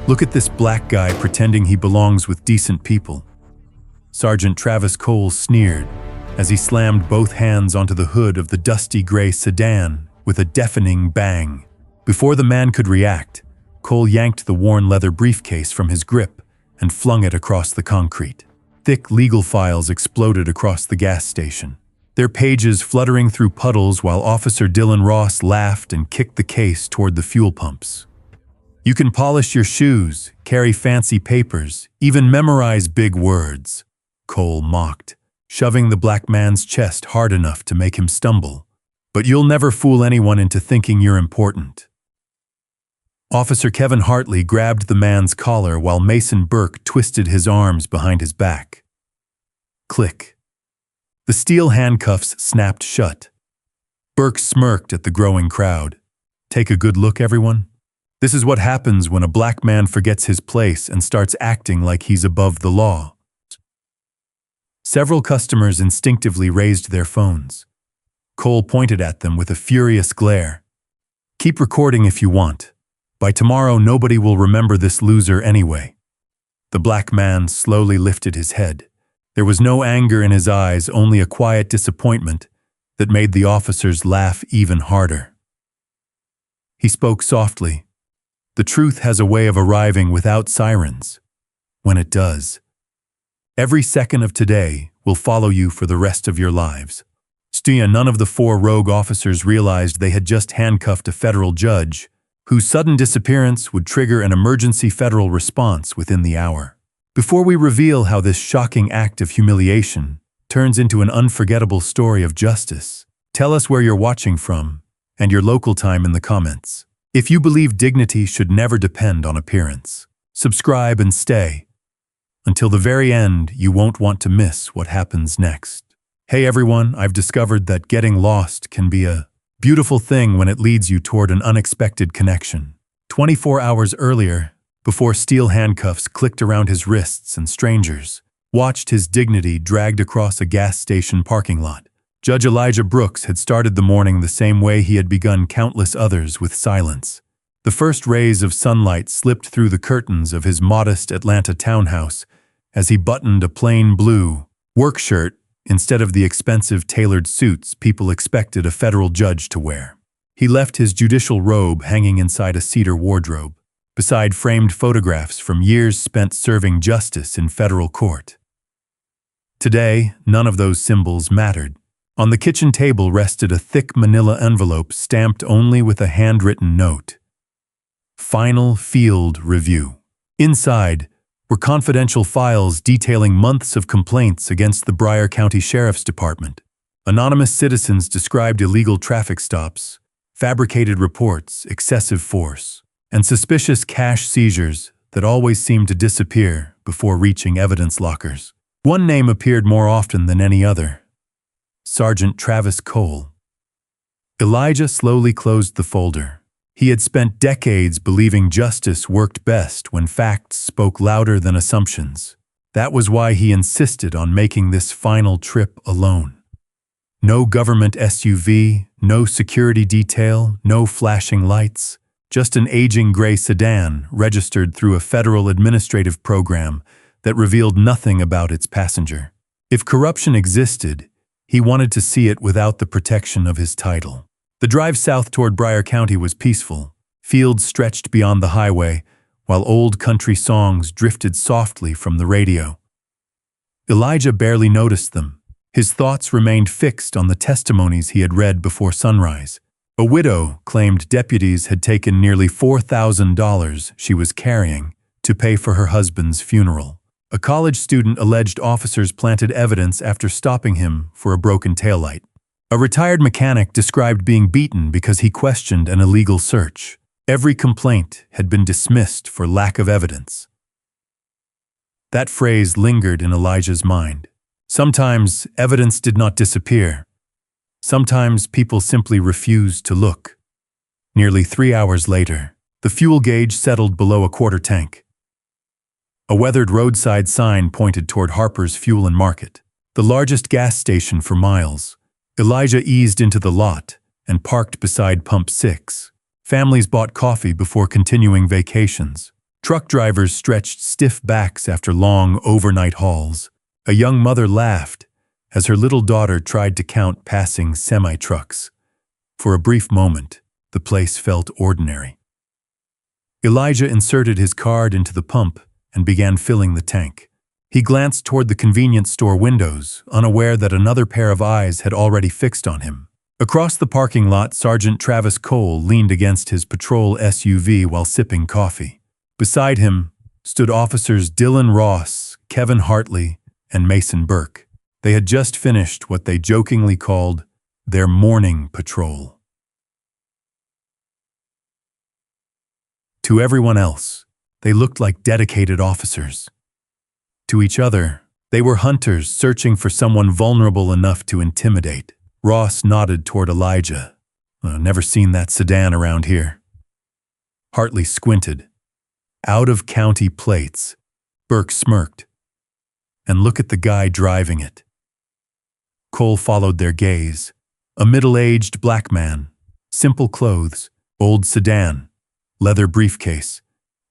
Look at this black guy pretending he belongs with decent people. Sergeant Travis Cole sneered as he slammed both hands onto the hood of the dusty gray sedan with a deafening bang. Before the man could react, Cole yanked the worn leather briefcase from his grip and flung it across the concrete. Thick legal files exploded across the gas station, their pages fluttering through puddles while Officer Dylan Ross laughed and kicked the case toward the fuel pumps. You can polish your shoes, carry fancy papers, even memorize big words, Cole mocked, shoving the black man's chest hard enough to make him stumble. But you'll never fool anyone into thinking you're important. Officer Kevin Hartley grabbed the man's collar while Mason Burke twisted his arms behind his back. Click. The steel handcuffs snapped shut. Burke smirked at the growing crowd. Take a good look, everyone. This is what happens when a black man forgets his place and starts acting like he's above the law. Several customers instinctively raised their phones. Cole pointed at them with a furious glare. Keep recording if you want. By tomorrow, nobody will remember this loser anyway. The black man slowly lifted his head. There was no anger in his eyes, only a quiet disappointment that made the officers laugh even harder. He spoke softly. The truth has a way of arriving without sirens. When it does, every second of today will follow you for the rest of your lives. None of the four rogue officers realized they had just handcuffed a federal judge whose sudden disappearance would trigger an emergency federal response within the hour. Before we reveal how this shocking act of humiliation turns into an unforgettable story of justice, tell us where you're watching from and your local time in the comments. If you believe dignity should never depend on appearance, subscribe and stay. Until the very end, you won't want to miss what happens next. Hey everyone, I've discovered that getting lost can be a beautiful thing when it leads you toward an unexpected connection. 24 hours earlier, before steel handcuffs clicked around his wrists and strangers watched his dignity dragged across a gas station parking lot, Judge Elijah Brooks had started the morning the same way he had begun countless others, with silence. The first rays of sunlight slipped through the curtains of his modest Atlanta townhouse as he buttoned a plain blue work shirt instead of the expensive tailored suits people expected a federal judge to wear. He left his judicial robe hanging inside a cedar wardrobe, beside framed photographs from years spent serving justice in federal court. Today, none of those symbols mattered. On the kitchen table rested a thick manila envelope stamped only with a handwritten note. Final Field Review. Inside were confidential files detailing months of complaints against the Broward County Sheriff's Department. Anonymous citizens described illegal traffic stops, fabricated reports, excessive force, and suspicious cash seizures that always seemed to disappear before reaching evidence lockers. One name appeared more often than any other: Sergeant Travis Cole. Elijah slowly closed the folder. He had spent decades believing justice worked best when facts spoke louder than assumptions. That was why he insisted on making this final trip alone. No government SUV, no security detail, no flashing lights, just an aging gray sedan registered through a federal administrative program that revealed nothing about its passenger. If corruption existed, he wanted to see it without the protection of his title. The drive south toward Broward County was peaceful. Fields stretched beyond the highway, while old country songs drifted softly from the radio. Elijah barely noticed them. His thoughts remained fixed on the testimonies he had read before sunrise. A widow claimed deputies had taken nearly $4,000 she was carrying to pay for her husband's funeral. A college student alleged officers planted evidence after stopping him for a broken taillight. A retired mechanic described being beaten because he questioned an illegal search. Every complaint had been dismissed for lack of evidence. That phrase lingered in Elijah's mind. Sometimes evidence did not disappear. Sometimes people simply refused to look. Nearly 3 hours later, the fuel gauge settled below a quarter tank. A weathered roadside sign pointed toward Harper's Fuel and Market, the largest gas station for miles. Elijah eased into the lot and parked beside Pump 6. Families bought coffee before continuing vacations. Truck drivers stretched stiff backs after long overnight hauls. A young mother laughed as her little daughter tried to count passing semi-trucks. For a brief moment, the place felt ordinary. Elijah inserted his card into the pump and began filling the tank. He glanced toward the convenience store windows, unaware that another pair of eyes had already fixed on him. Across the parking lot, Sergeant Travis Cole leaned against his patrol SUV while sipping coffee. Beside him stood officers Dylan Ross, Kevin Hartley, and Mason Burke. They had just finished what they jokingly called their morning patrol. To everyone else, they looked like dedicated officers. To each other, they were hunters searching for someone vulnerable enough to intimidate. Ross nodded toward Elijah. Never seen that sedan around here. Hartley squinted. Out-of-county plates. Burke smirked. And look at the guy driving it. Cole followed their gaze. A middle-aged black man. Simple clothes. Old sedan. Leather briefcase.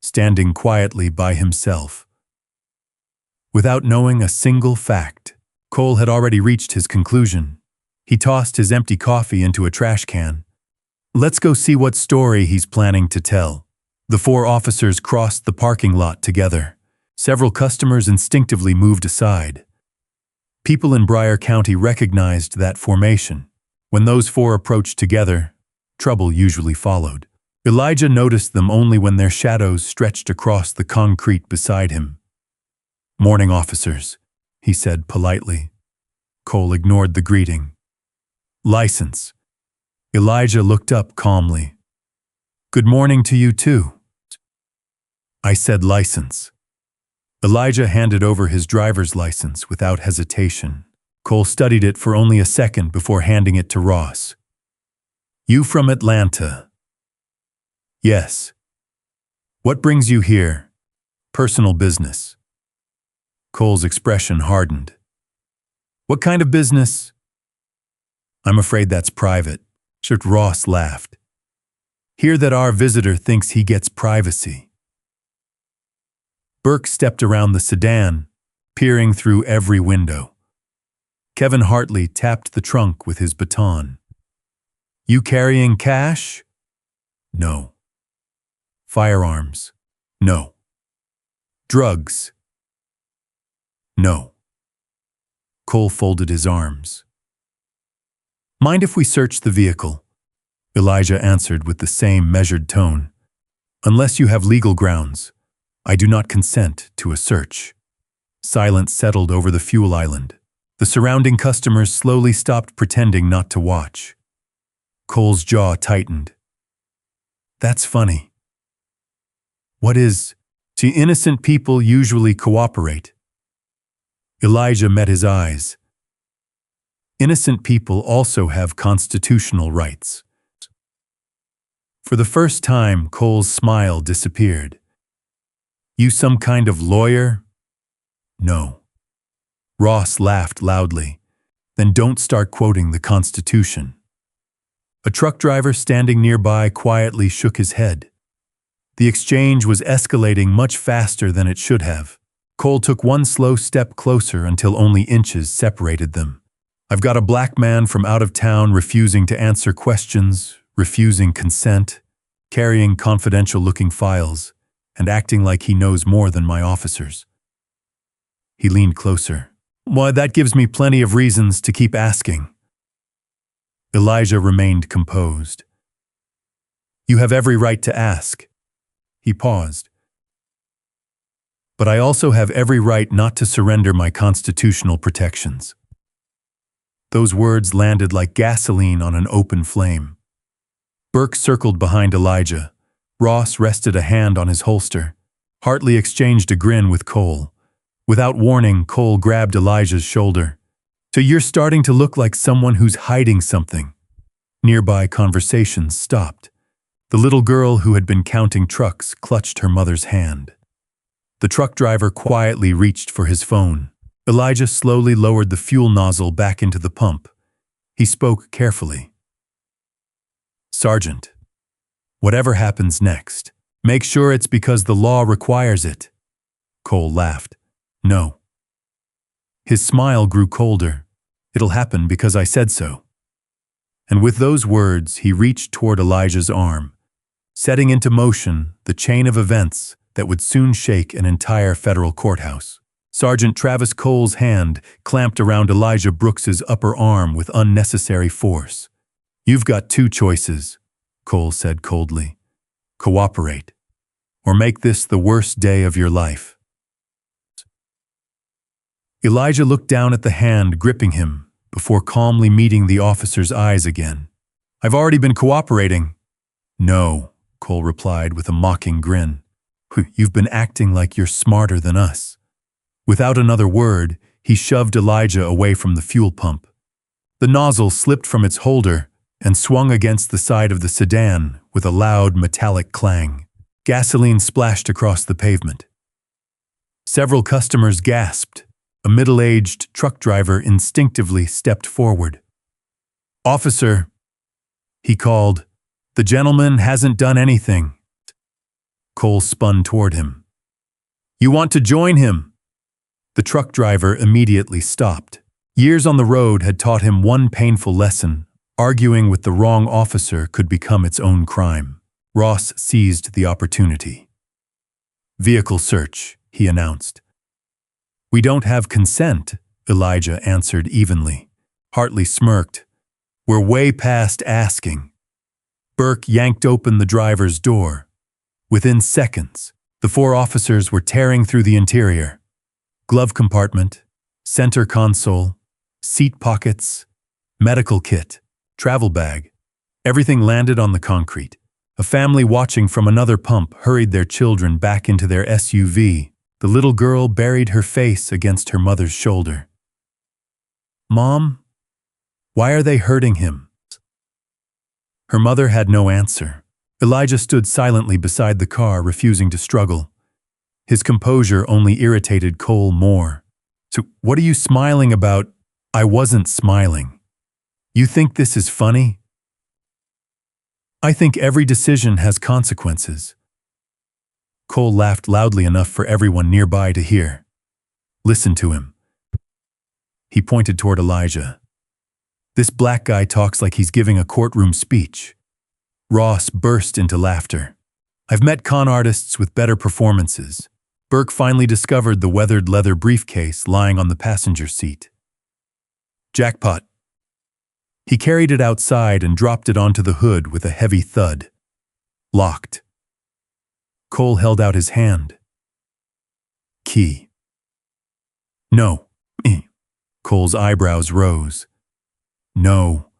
Standing quietly by himself. Without knowing a single fact, Cole had already reached his conclusion. He tossed his empty coffee into a trash can. Let's go see what story he's planning to tell. The four officers crossed the parking lot together. Several customers instinctively moved aside. People in Bryan County recognized that formation. When those four approached together, trouble usually followed. Elijah noticed them only when their shadows stretched across the concrete beside him. "Morning, officers," he said politely. Cole ignored the greeting. "License." Elijah looked up calmly. "Good morning to you too." "I said license." Elijah handed over his driver's license without hesitation. Cole studied it for only a second before handing it to Ross. "You from Atlanta?" "Yes." "What brings you here?" "Personal business." Cole's expression hardened. "What kind of business?" "I'm afraid that's private." Ross laughed. "Hear that our visitor thinks he gets privacy." Burke stepped around the sedan, peering through every window. Kevin Hartley tapped the trunk with his baton. "You carrying cash?" "No." "Firearms?" "No." "Drugs?" "No." Cole folded his arms. "Mind if we search the vehicle?" Elijah answered with the same measured tone. "Unless you have legal grounds, I do not consent to a search." Silence settled over the fuel island. The surrounding customers slowly stopped pretending not to watch. Cole's jaw tightened. "That's funny." "What is? See, innocent people usually cooperate." Elijah met his eyes. "Innocent people also have constitutional rights." For the first time, Cole's smile disappeared. "You some kind of lawyer?" "No." Ross laughed loudly. "Then don't start quoting the Constitution." A truck driver standing nearby quietly shook his head. The exchange was escalating much faster than it should have. Cole took one slow step closer until only inches separated them. "I've got a black man from out of town refusing to answer questions, refusing consent, carrying confidential-looking files, and acting like he knows more than my officers." He leaned closer. "Why, that gives me plenty of reasons to keep asking." Elijah remained composed. "You have every right to ask." He paused. "But I also have every right not to surrender my constitutional protections." Those words landed like gasoline on an open flame. Burke circled behind Elijah. Ross rested a hand on his holster. Hartley exchanged a grin with Cole. Without warning, Cole grabbed Elijah's shoulder. "So you're starting to look like someone who's hiding something." Nearby conversations stopped. The little girl who had been counting trucks clutched her mother's hand. The truck driver quietly reached for his phone. Elijah slowly lowered the fuel nozzle back into the pump. He spoke carefully. "Sergeant, whatever happens next, Make sure it's because the law requires it. Cole laughed. No. His smile grew colder. It'll happen because I said so. And with those words, he reached toward Elijah's arm, setting into motion the chain of events that would soon shake an entire federal courthouse. Sergeant Travis Cole's hand clamped around Elijah Brooks's upper arm with unnecessary force. You've got two choices, Cole said coldly. Cooperate, or make this the worst day of your life. Elijah looked down at the hand gripping him before calmly meeting the officer's eyes again. I've already been cooperating. No, Cole replied with a mocking grin. You've been acting like you're smarter than us. Without another word, he shoved Elijah away from the fuel pump. The nozzle slipped from its holder and swung against the side of the sedan with a loud metallic clang. Gasoline splashed across the pavement. Several customers gasped. A middle-aged truck driver instinctively stepped forward. Officer, he called, the gentleman hasn't done anything. Cole spun toward him. You want to join him? The truck driver immediately stopped. Years on the road had taught him one painful lesson. Arguing with the wrong officer could become its own crime. Ross seized the opportunity. Vehicle search, he announced. We don't have consent, Elijah answered evenly. Hartley smirked. We're way past asking. Burke yanked open the driver's door. Within seconds, the four officers were tearing through the interior. Glove compartment, center console, seat pockets, medical kit, travel bag. Everything landed on the concrete. A family watching from another pump hurried their children back into their SUV. The little girl buried her face against her mother's shoulder. Mom, why are they hurting him? Her mother had no answer. Elijah stood silently beside the car, refusing to struggle. His composure only irritated Cole more. So, what are you smiling about? I wasn't smiling. You think this is funny? I think every decision has consequences. Cole laughed loudly enough for everyone nearby to hear. Listen to him. He pointed toward Elijah. This black guy talks like he's giving a courtroom speech. Ross burst into laughter. I've met con artists with better performances. Burke finally discovered the weathered leather briefcase lying on the passenger seat. Jackpot. He carried it outside and dropped it onto the hood with a heavy thud. Locked. Cole held out his hand. Key. No. Cole's eyebrows rose. No.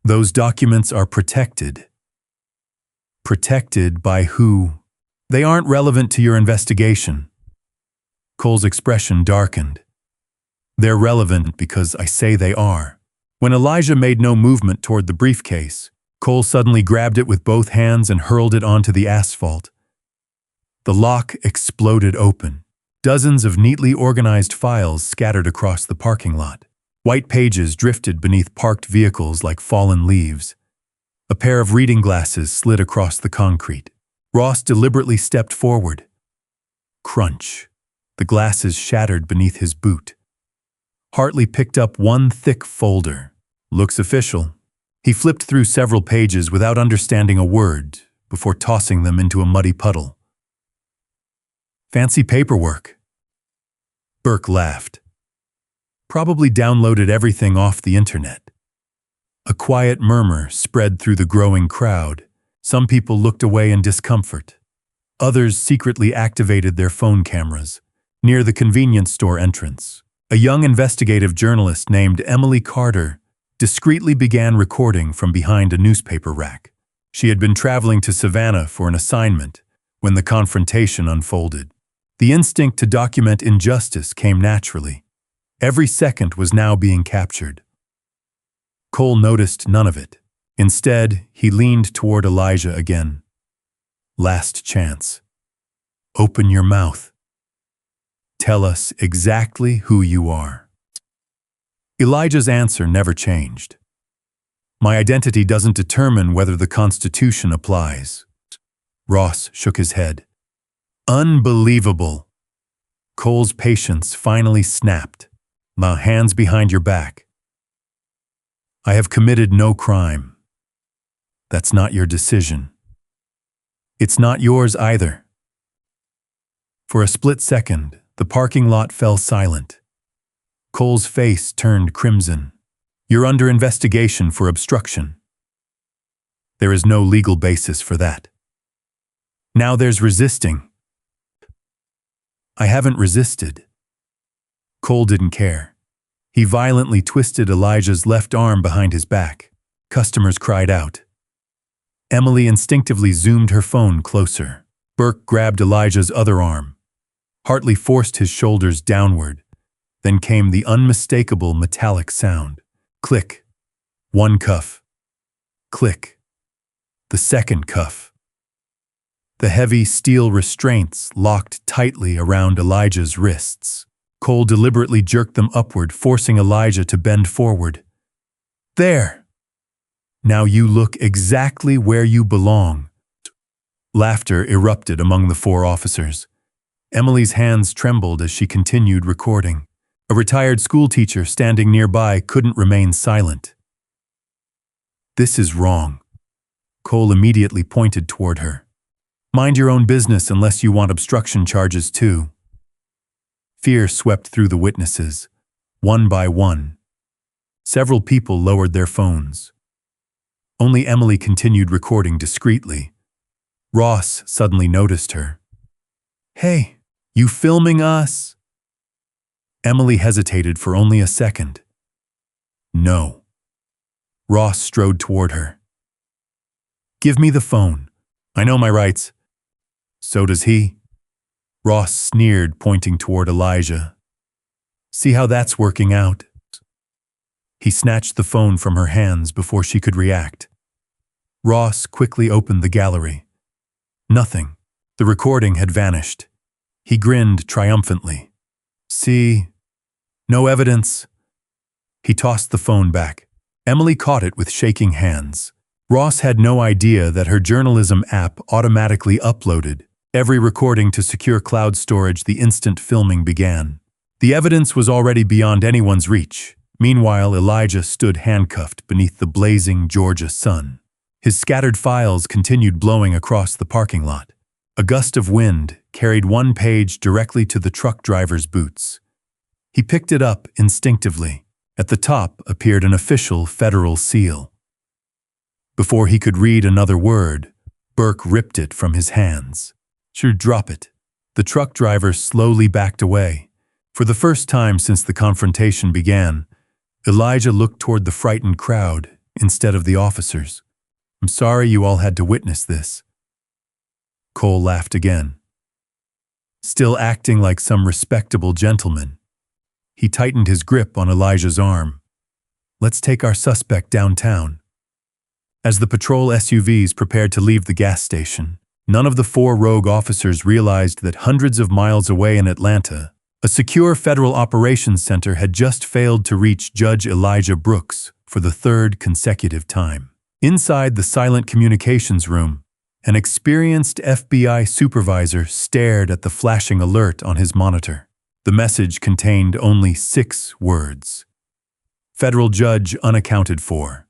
Those documents are protected. Protected by who? They aren't relevant to your investigation. Cole's expression darkened. They're relevant because I say they are. When Elijah made no movement toward the briefcase, Cole suddenly grabbed it with both hands and hurled it onto the asphalt. The lock exploded open. Dozens of neatly organized files scattered across the parking lot. White pages drifted beneath parked vehicles like fallen leaves. A pair of reading glasses slid across the concrete. Ross deliberately stepped forward. Crunch. The glasses shattered beneath his boot. Hartley picked up one thick folder. Looks official. He flipped through several pages without understanding a word before tossing them into a muddy puddle. Fancy paperwork. Burke laughed. Probably downloaded everything off the internet. A quiet murmur spread through the growing crowd. Some people looked away in discomfort. Others secretly activated their phone cameras. Near the convenience store entrance, a young investigative journalist named Emily Carter discreetly began recording from behind a newspaper rack. She had been traveling to Savannah for an assignment when the confrontation unfolded. The instinct to document injustice came naturally. Every second was now being captured. Cole noticed none of it. Instead, he leaned toward Elijah again. Last chance. Open your mouth. Tell us exactly who you are. Elijah's answer never changed. My identity doesn't determine whether the Constitution applies. Ross shook his head. Unbelievable. Cole's patience finally snapped. Now, hands behind your back. I have committed no crime. That's not your decision. It's not yours either. For a split second, the parking lot fell silent. Cole's face turned crimson. You're under investigation for obstruction. There is no legal basis for that. Now there's resisting. I haven't resisted. Cole didn't care. He violently twisted Elijah's left arm behind his back. Customers cried out. Emily instinctively zoomed her phone closer. Burke grabbed Elijah's other arm. Hartley forced his shoulders downward. Then came the unmistakable metallic sound. Click. One cuff. Click. The second cuff. The heavy steel restraints locked tightly around Elijah's wrists. Cole deliberately jerked them upward, forcing Elijah to bend forward. There! Now you look exactly where you belong. Laughter erupted among the four officers. Emily's hands trembled as she continued recording. A retired schoolteacher standing nearby couldn't remain silent. This is wrong. Cole immediately pointed toward her. Mind your own business unless you want obstruction charges too. Fear swept through the witnesses, one by one. Several people lowered their phones. Only Emily continued recording discreetly. Ross suddenly noticed her. Hey, you filming us? Emily hesitated for only a second. No. Ross strode toward her. Give me the phone. I know my rights. So does he. Ross sneered, pointing toward Elijah. See how that's working out? He snatched the phone from her hands before she could react. Ross quickly opened the gallery. Nothing. The recording had vanished. He grinned triumphantly. See? No evidence. He tossed the phone back. Emily caught it with shaking hands. Ross had no idea that her journalism app automatically uploaded every recording to secure cloud storage the instant filming began. The evidence was already beyond anyone's reach. Meanwhile, Elijah stood handcuffed beneath the blazing Georgia sun. His scattered files continued blowing across the parking lot. A gust of wind carried one page directly to the truck driver's boots. He picked it up instinctively. At the top appeared an official federal seal. Before he could read another word, Burke ripped it from his hands. Sure, drop it. The truck driver slowly backed away. For the first time since the confrontation began, Elijah looked toward the frightened crowd instead of the officers. I'm sorry you all had to witness this. Cole laughed again. Still acting like some respectable gentleman, he tightened his grip on Elijah's arm. Let's take our suspect downtown. As the patrol SUVs prepared to leave the gas station, none of the four rogue officers realized that hundreds of miles away in Atlanta, a secure federal operations center had just failed to reach Judge Elijah Brooks for the third consecutive time. Inside the silent communications room, an experienced FBI supervisor stared at the flashing alert on his monitor. The message contained only 6 words. Federal judge unaccounted for.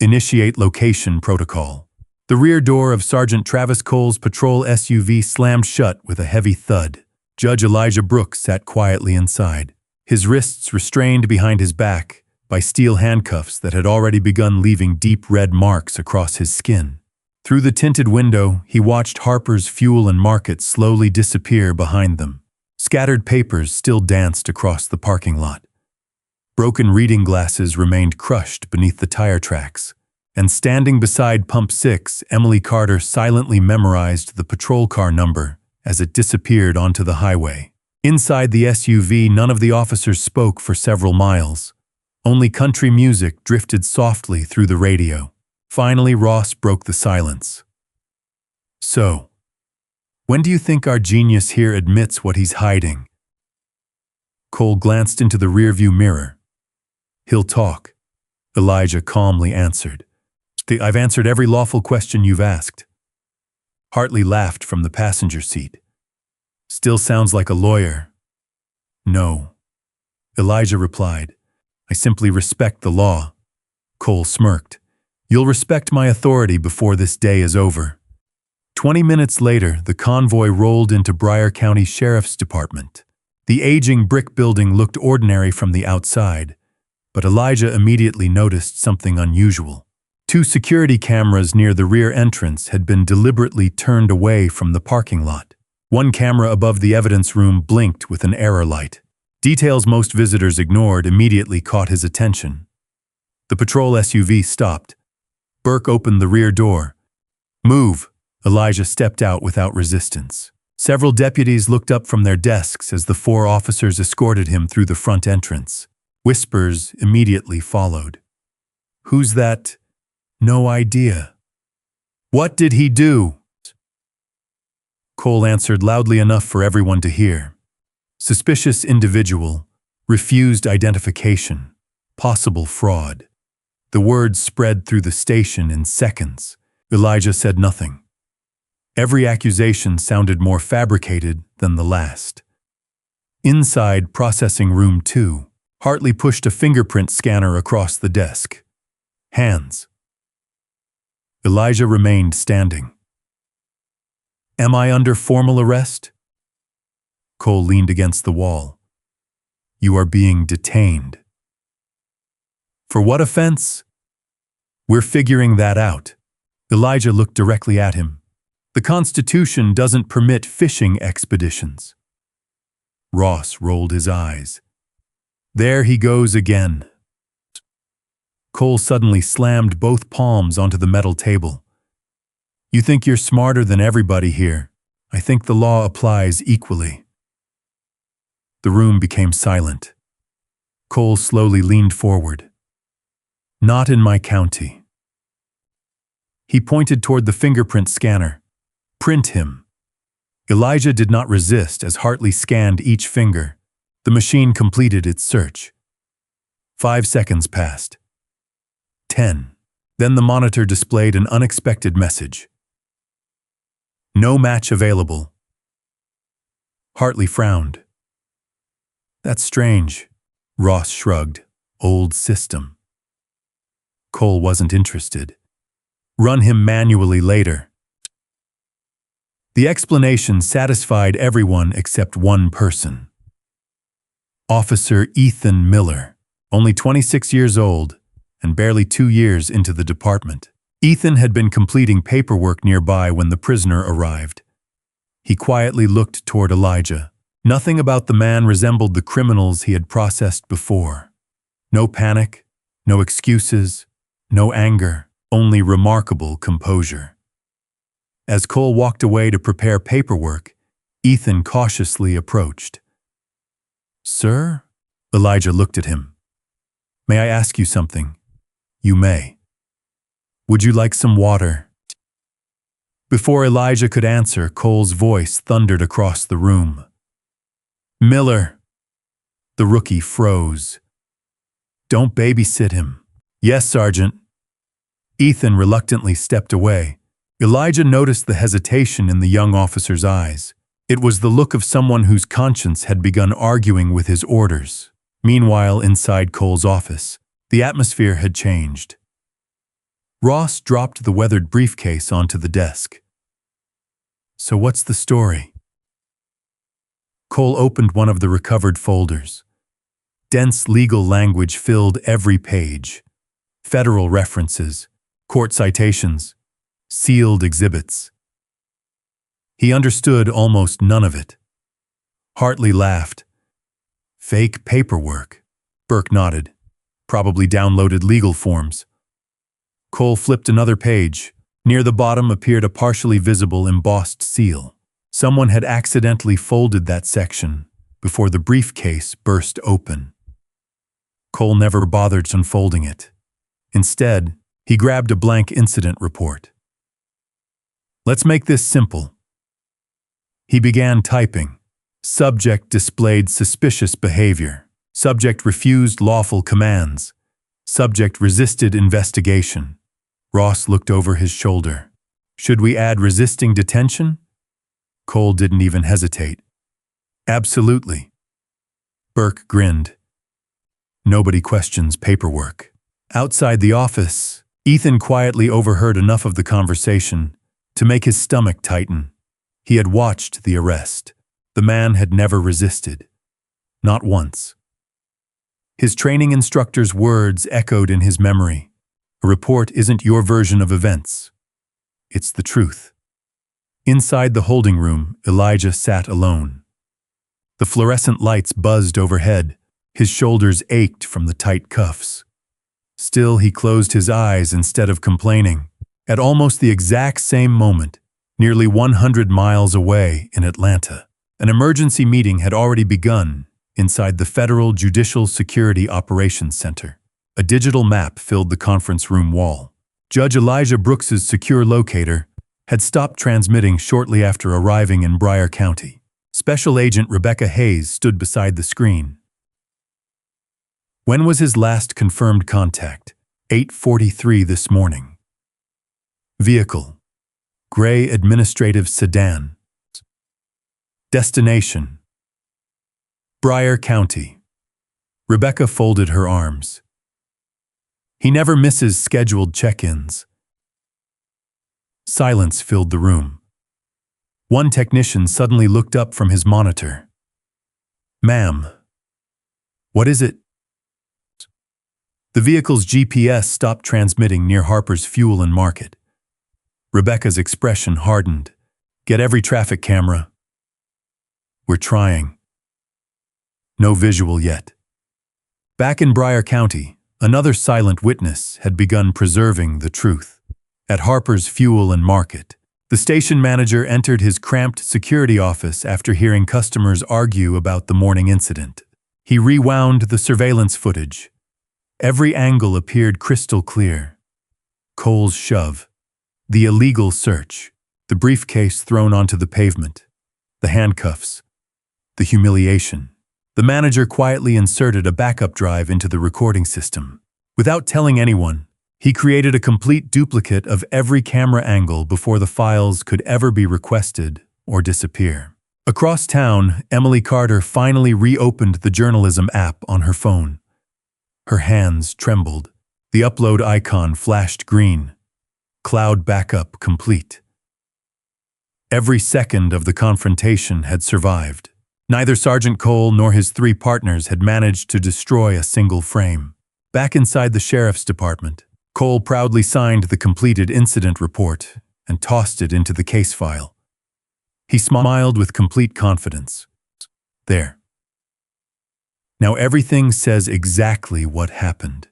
Initiate location protocol. The rear door of Sergeant Travis Cole's patrol SUV slammed shut with a heavy thud. Judge Elijah Brooks sat quietly inside, his wrists restrained behind his back by steel handcuffs that had already begun leaving deep red marks across his skin. Through the tinted window, he watched Harper's Fuel and Market slowly disappear behind them. Scattered papers still danced across the parking lot. Broken reading glasses remained crushed beneath the tire tracks. And standing beside Pump 6, Emily Carter silently memorized the patrol car number as it disappeared onto the highway. Inside the SUV, none of the officers spoke for several miles. Only country music drifted softly through the radio. Finally, Ross broke the silence. So, when do you think our genius here admits what he's hiding? Cole glanced into the rearview mirror. He'll talk, Elijah calmly answered. I've answered every lawful question you've asked. Hartley laughed from the passenger seat. Still sounds like a lawyer. No. Elijah replied. I simply respect the law. Cole smirked. You'll respect my authority before this day is over. 20 minutes later, the convoy rolled into Bryan County Sheriff's Department. The aging brick building looked ordinary from the outside, but Elijah immediately noticed something unusual. 2 security cameras near the rear entrance had been deliberately turned away from the parking lot. One camera above the evidence room blinked with an error light. Details most visitors ignored immediately caught his attention. The patrol SUV stopped. Burke opened the rear door. Move! Elijah stepped out without resistance. Several deputies looked up from their desks as the 4 officers escorted him through the front entrance. Whispers immediately followed. Who's that? No idea. What did he do? Cole answered loudly enough for everyone to hear. Suspicious individual, refused identification, possible fraud. The words spread through the station in seconds. Elijah said nothing. Every accusation sounded more fabricated than the last. Inside processing room 2, Hartley pushed a fingerprint scanner across the desk. Hands. Elijah remained standing. Am I under formal arrest? Cole leaned against the wall. You are being detained. For what offense? We're figuring that out. Elijah looked directly at him. The Constitution doesn't permit fishing expeditions. Ross rolled his eyes. There he goes again. Cole suddenly slammed both palms onto the metal table. You think you're smarter than everybody here. I think the law applies equally. The room became silent. Cole slowly leaned forward. Not in my county. He pointed toward the fingerprint scanner. Print him. Elijah did not resist as Hartley scanned each finger. The machine completed its search. 5 seconds passed. 10. Then the monitor displayed an unexpected message. No match available. Hartley frowned. That's strange. Ross shrugged. Old system. Cole wasn't interested. Run him manually later. The explanation satisfied everyone except one person. Officer Ethan Miller, only 26 years old and barely 2 years into the department. Ethan had been completing paperwork nearby when the prisoner arrived. He quietly looked toward Elijah. Nothing about the man resembled the criminals he had processed before. No panic, no excuses, no anger, only remarkable composure. As Cole walked away to prepare paperwork, Ethan cautiously approached. Sir? Elijah looked at him. May I ask you something? You may. Would you like some water? Before Elijah could answer, Cole's voice thundered across the room. Miller. The rookie froze. Don't babysit him. Yes, Sergeant. Ethan reluctantly stepped away. Elijah noticed the hesitation in the young officer's eyes. It was the look of someone whose conscience had begun arguing with his orders. Meanwhile, inside Cole's office, the atmosphere had changed. Ross dropped the weathered briefcase onto the desk. So what's the story? Cole opened one of the recovered folders. Dense legal language filled every page. Federal references, court citations, sealed exhibits. He understood almost none of it. Hartley laughed. Fake paperwork. Burke nodded. Probably downloaded legal forms. Cole flipped another page. Near the bottom appeared a partially visible embossed seal. Someone had accidentally folded that section before the briefcase burst open. Cole never bothered unfolding it. Instead, he grabbed a blank incident report. Let's make this simple. He began typing. Subject displayed suspicious behavior. Subject refused lawful commands. Subject resisted investigation. Ross looked over his shoulder. Should we add resisting detention? Cole didn't even hesitate. Absolutely. Burke grinned. Nobody questions paperwork. Outside the office, Ethan quietly overheard enough of the conversation to make his stomach tighten. He had watched the arrest. The man had never resisted. Not once. His training instructor's words echoed in his memory. A report isn't your version of events. It's the truth. Inside the holding room, Elijah sat alone. The fluorescent lights buzzed overhead. His shoulders ached from the tight cuffs. Still, he closed his eyes instead of complaining. At almost the exact same moment, nearly 100 miles away in Atlanta, an emergency meeting had already begun inside the Federal Judicial Security Operations Center. A digital map filled the conference room wall. Judge Elijah Brooks's secure locator had stopped transmitting shortly after arriving in Broward County. Special Agent Rebecca Hayes stood beside the screen. When was his last confirmed contact? 8:43 this morning. Vehicle: gray administrative sedan. Destination: Broward County. Rebecca folded her arms. He never misses scheduled check-ins. Silence filled the room. One technician suddenly looked up from his monitor. "Ma'am, what is it?" The vehicle's GPS stopped transmitting near Harper's Fuel and Market. Rebecca's expression hardened. "Get every traffic camera." "We're trying." No visual yet. Back in Broward County, another silent witness had begun preserving the truth. At Harper's Fuel and Market, the station manager entered his cramped security office after hearing customers argue about the morning incident. He rewound the surveillance footage. Every angle appeared crystal clear. Cole's shove, the illegal search, the briefcase thrown onto the pavement, the handcuffs, the humiliation. The manager quietly inserted a backup drive into the recording system. Without telling anyone, he created a complete duplicate of every camera angle before the files could ever be requested or disappear. Across town, Emily Carter finally reopened the journalism app on her phone. Her hands trembled. The upload icon flashed green. Cloud backup complete. Every second of the confrontation had survived. Neither Sergeant Cole nor his three partners had managed to destroy a single frame. Back inside the sheriff's department, Cole proudly signed the completed incident report and tossed it into the case file. He smiled with complete confidence. There. Now everything says exactly what happened.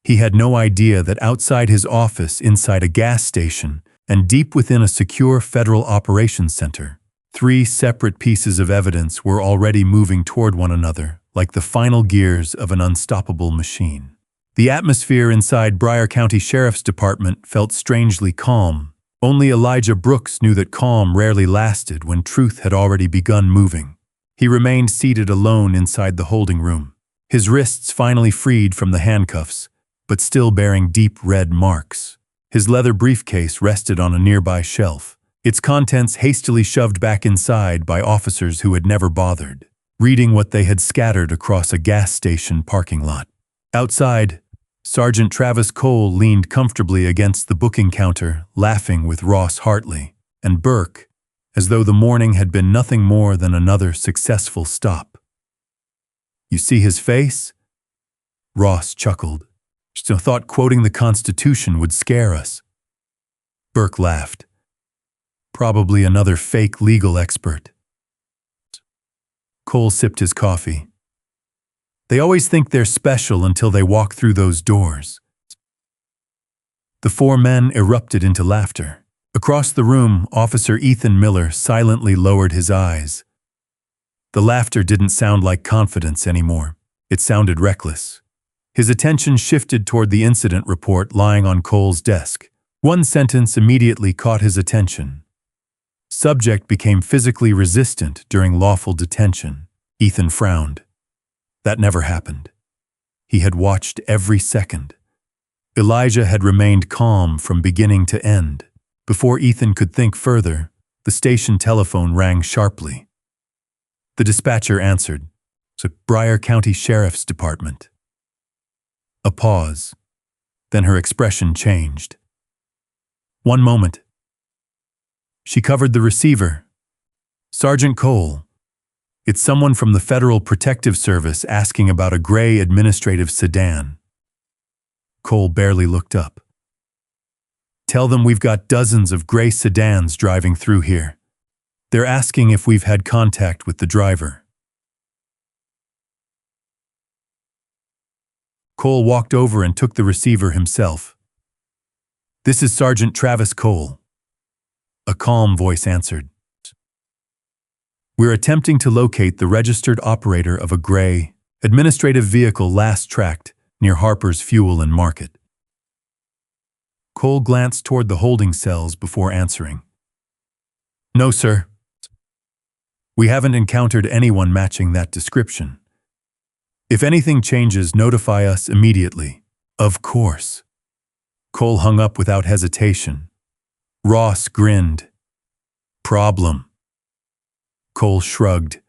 He had no idea that outside his office, inside a gas station, and deep within a secure federal operations center, three separate pieces of evidence were already moving toward one another like the final gears of an unstoppable machine. The atmosphere inside Broward County Sheriff's Department felt strangely calm. Only Elijah Brooks knew that calm rarely lasted when truth had already begun moving. He remained seated alone inside the holding room, his wrists finally freed from the handcuffs, but still bearing deep red marks. His leather briefcase rested on a nearby shelf, its contents hastily shoved back inside by officers who had never bothered, reading what they had scattered across a gas station parking lot. Outside, Sergeant Travis Cole leaned comfortably against the booking counter, laughing with Ross Hartley, and Burke, as though the morning had been nothing more than another successful stop. "You see his face?" Ross chuckled. "So thought quoting the Constitution would scare us." Burke laughed. "Probably another fake legal expert." Cole sipped his coffee. "They always think they're special until they walk through those doors." The four men erupted into laughter. Across the room, Officer Ethan Miller silently lowered his eyes. The laughter didn't sound like confidence anymore. It sounded reckless. His attention shifted toward the incident report lying on Cole's desk. One sentence immediately caught his attention. Subject became physically resistant during lawful detention. Ethan frowned. That never happened. He had watched every second. Elijah had remained calm from beginning to end. Before Ethan could think further, the station telephone rang sharply. The dispatcher answered. It's Broward County Sheriff's Department. A pause. Then her expression changed. One moment. She covered the receiver. Sergeant Cole. It's someone from the Federal Protective Service asking about a gray administrative sedan. Cole barely looked up. Tell them we've got dozens of gray sedans driving through here. They're asking if we've had contact with the driver. Cole walked over and took the receiver himself. This is Sergeant Travis Cole. A calm voice answered. We're attempting to locate the registered operator of a gray, administrative vehicle last tracked near Harper's Fuel and Market. Cole glanced toward the holding cells before answering. No, sir. We haven't encountered anyone matching that description. If anything changes, notify us immediately. Of course. Cole hung up without hesitation. Ross grinned. Problem. Cole shrugged.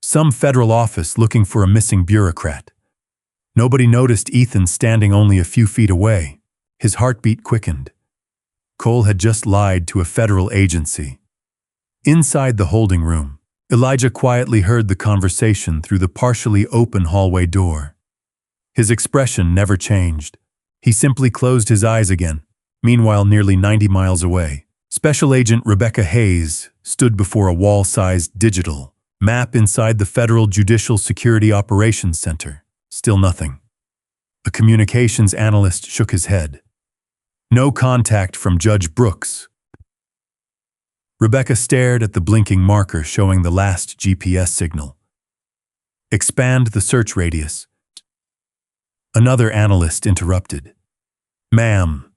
Some federal office looking for a missing bureaucrat. Nobody noticed Ethan standing only a few feet away. His heartbeat quickened. Cole had just lied to a federal agency. Inside the holding room, Elijah quietly heard the conversation through the partially open hallway door. His expression never changed. He simply closed his eyes again. Meanwhile, nearly 90 miles away, Special Agent Rebecca Hayes stood before a wall-sized digital map inside the Federal Judicial Security Operations Center. Still nothing. A communications analyst shook his head. No contact from Judge Brooks. Rebecca stared at the blinking marker showing the last GPS signal. Expand the search radius. Another analyst interrupted. Ma'am,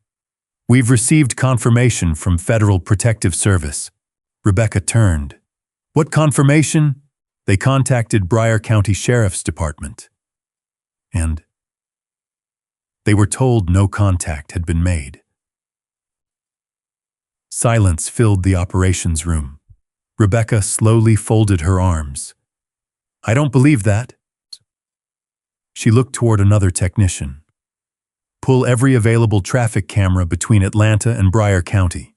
we've received confirmation from Federal Protective Service. Rebecca turned. What confirmation? They contacted Broward County Sheriff's Department. And they were told no contact had been made. Silence filled the operations room. Rebecca slowly folded her arms. I don't believe that. She looked toward another technician. Pull every available traffic camera between Atlanta and Broward County.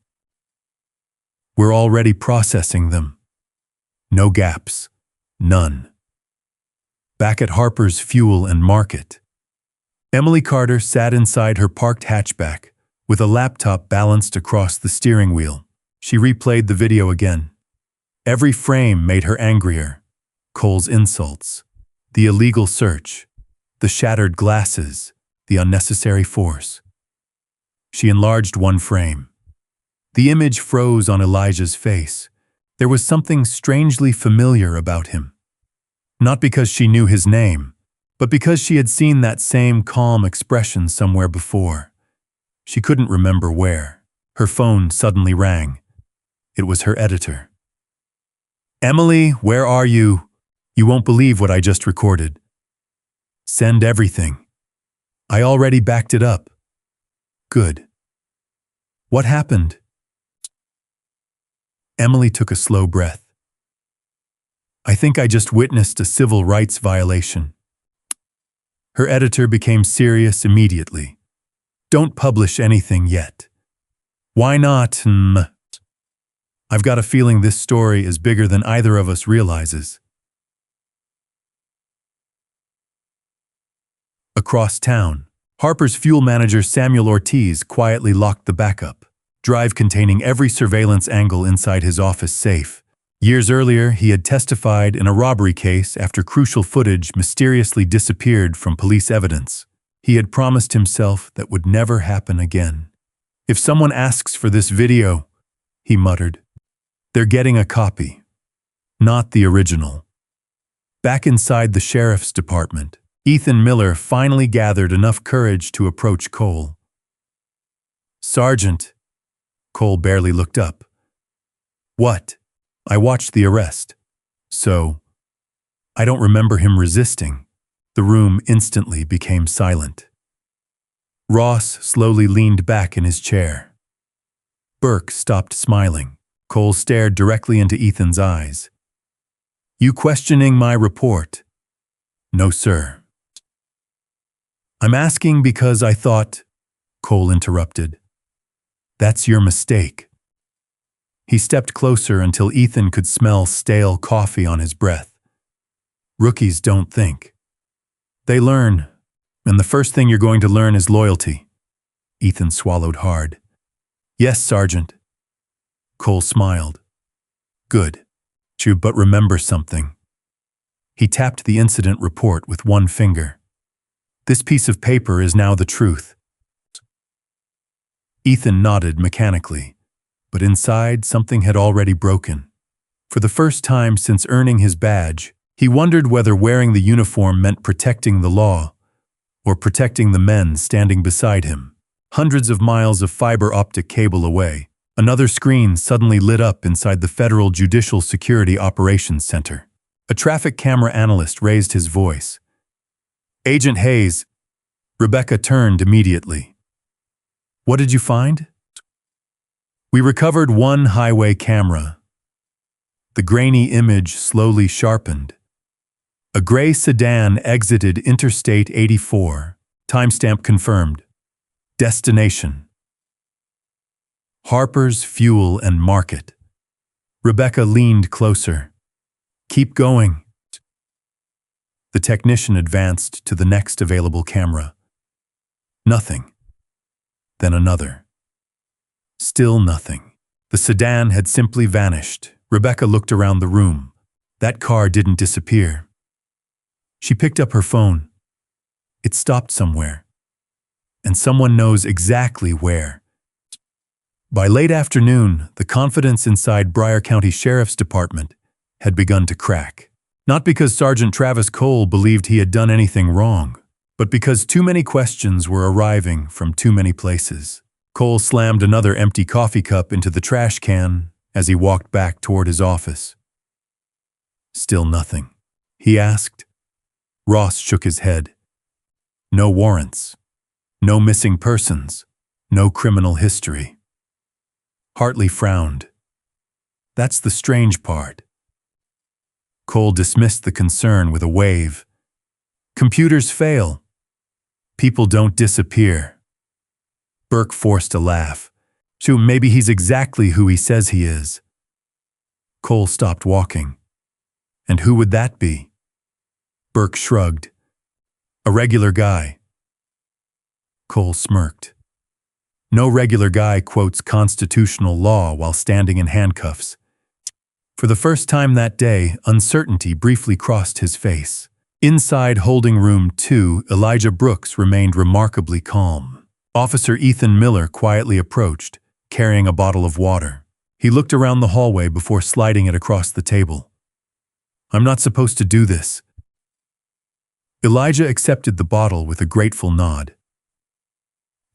We're already processing them. No gaps. None. Back at Harper's Fuel and Market, Emily Carter sat inside her parked hatchback with a laptop balanced across the steering wheel. She replayed the video again. Every frame made her angrier. Cole's insults, the illegal search, the shattered glasses, the unnecessary force. She enlarged one frame. The image froze on Elijah's face. There was something strangely familiar about him. Not because she knew his name, but because she had seen that same calm expression somewhere before. She couldn't remember where. Her phone suddenly rang. It was her editor. Emily, where are you? You won't believe what I just recorded. Send everything. I already backed it up. Good. What happened? Emily took a slow breath. I think I just witnessed a civil rights violation. Her editor became serious immediately. Don't publish anything yet. Why not? I've got a feeling this story is bigger than either of us realizes. Across town, Harper's Fuel manager Samuel Ortiz quietly locked the backup drive containing every surveillance angle inside his office safe. Years earlier, he had testified in a robbery case after crucial footage mysteriously disappeared from police evidence. He had promised himself that would never happen again. If someone asks for this video, he muttered, they're getting a copy, not the original. Back inside the sheriff's department, Ethan Miller finally gathered enough courage to approach Cole. Sergeant. Cole barely looked up. What? I watched the arrest. So, I don't remember him resisting. The room instantly became silent. Ross slowly leaned back in his chair. Burke stopped smiling. Cole stared directly into Ethan's eyes. You questioning my report? No, sir. I'm asking because I thought, Cole interrupted. That's your mistake. He stepped closer until Ethan could smell stale coffee on his breath. Rookies don't think. They learn, and the first thing you're going to learn is loyalty. Ethan swallowed hard. Yes, Sergeant. Cole smiled. Good. But remember something. He tapped the incident report with one finger. This piece of paper is now the truth. Ethan nodded mechanically, but inside something had already broken. For the first time since earning his badge, he wondered whether wearing the uniform meant protecting the law or protecting the men standing beside him. Hundreds of miles of fiber optic cable away, another screen suddenly lit up inside the Federal Judicial Security Operations Center. A traffic camera analyst raised his voice. Agent Hayes. Rebecca turned immediately. What did you find? We recovered one highway camera. The grainy image slowly sharpened. A gray sedan exited Interstate 84. Timestamp confirmed. Destination: Harper's Fuel and Market. Rebecca leaned closer. Keep going. The technician advanced to the next available camera. Nothing. Then another. Still nothing. The sedan had simply vanished. Rebecca looked around the room. That car didn't disappear. She picked up her phone. It stopped somewhere. And someone knows exactly where. By late afternoon, the confidence inside Bryan County Sheriff's Department had begun to crack. Not because Sergeant Travis Cole believed he had done anything wrong, but because too many questions were arriving from too many places. Cole slammed another empty coffee cup into the trash can as he walked back toward his office. Still nothing, he asked. Ross shook his head. No warrants. No missing persons. No criminal history. Hartley frowned. That's the strange part. Cole dismissed the concern with a wave. Computers fail. People don't disappear. Burke forced a laugh. So maybe he's exactly who he says he is. Cole stopped walking. And who would that be? Burke shrugged. A regular guy. Cole smirked. No regular guy quotes constitutional law while standing in handcuffs. For the first time that day, uncertainty briefly crossed his face. Inside holding room 2, Elijah Brooks remained remarkably calm. Officer Ethan Miller quietly approached, carrying a bottle of water. He looked around the hallway before sliding it across the table. I'm not supposed to do this. Elijah accepted the bottle with a grateful nod.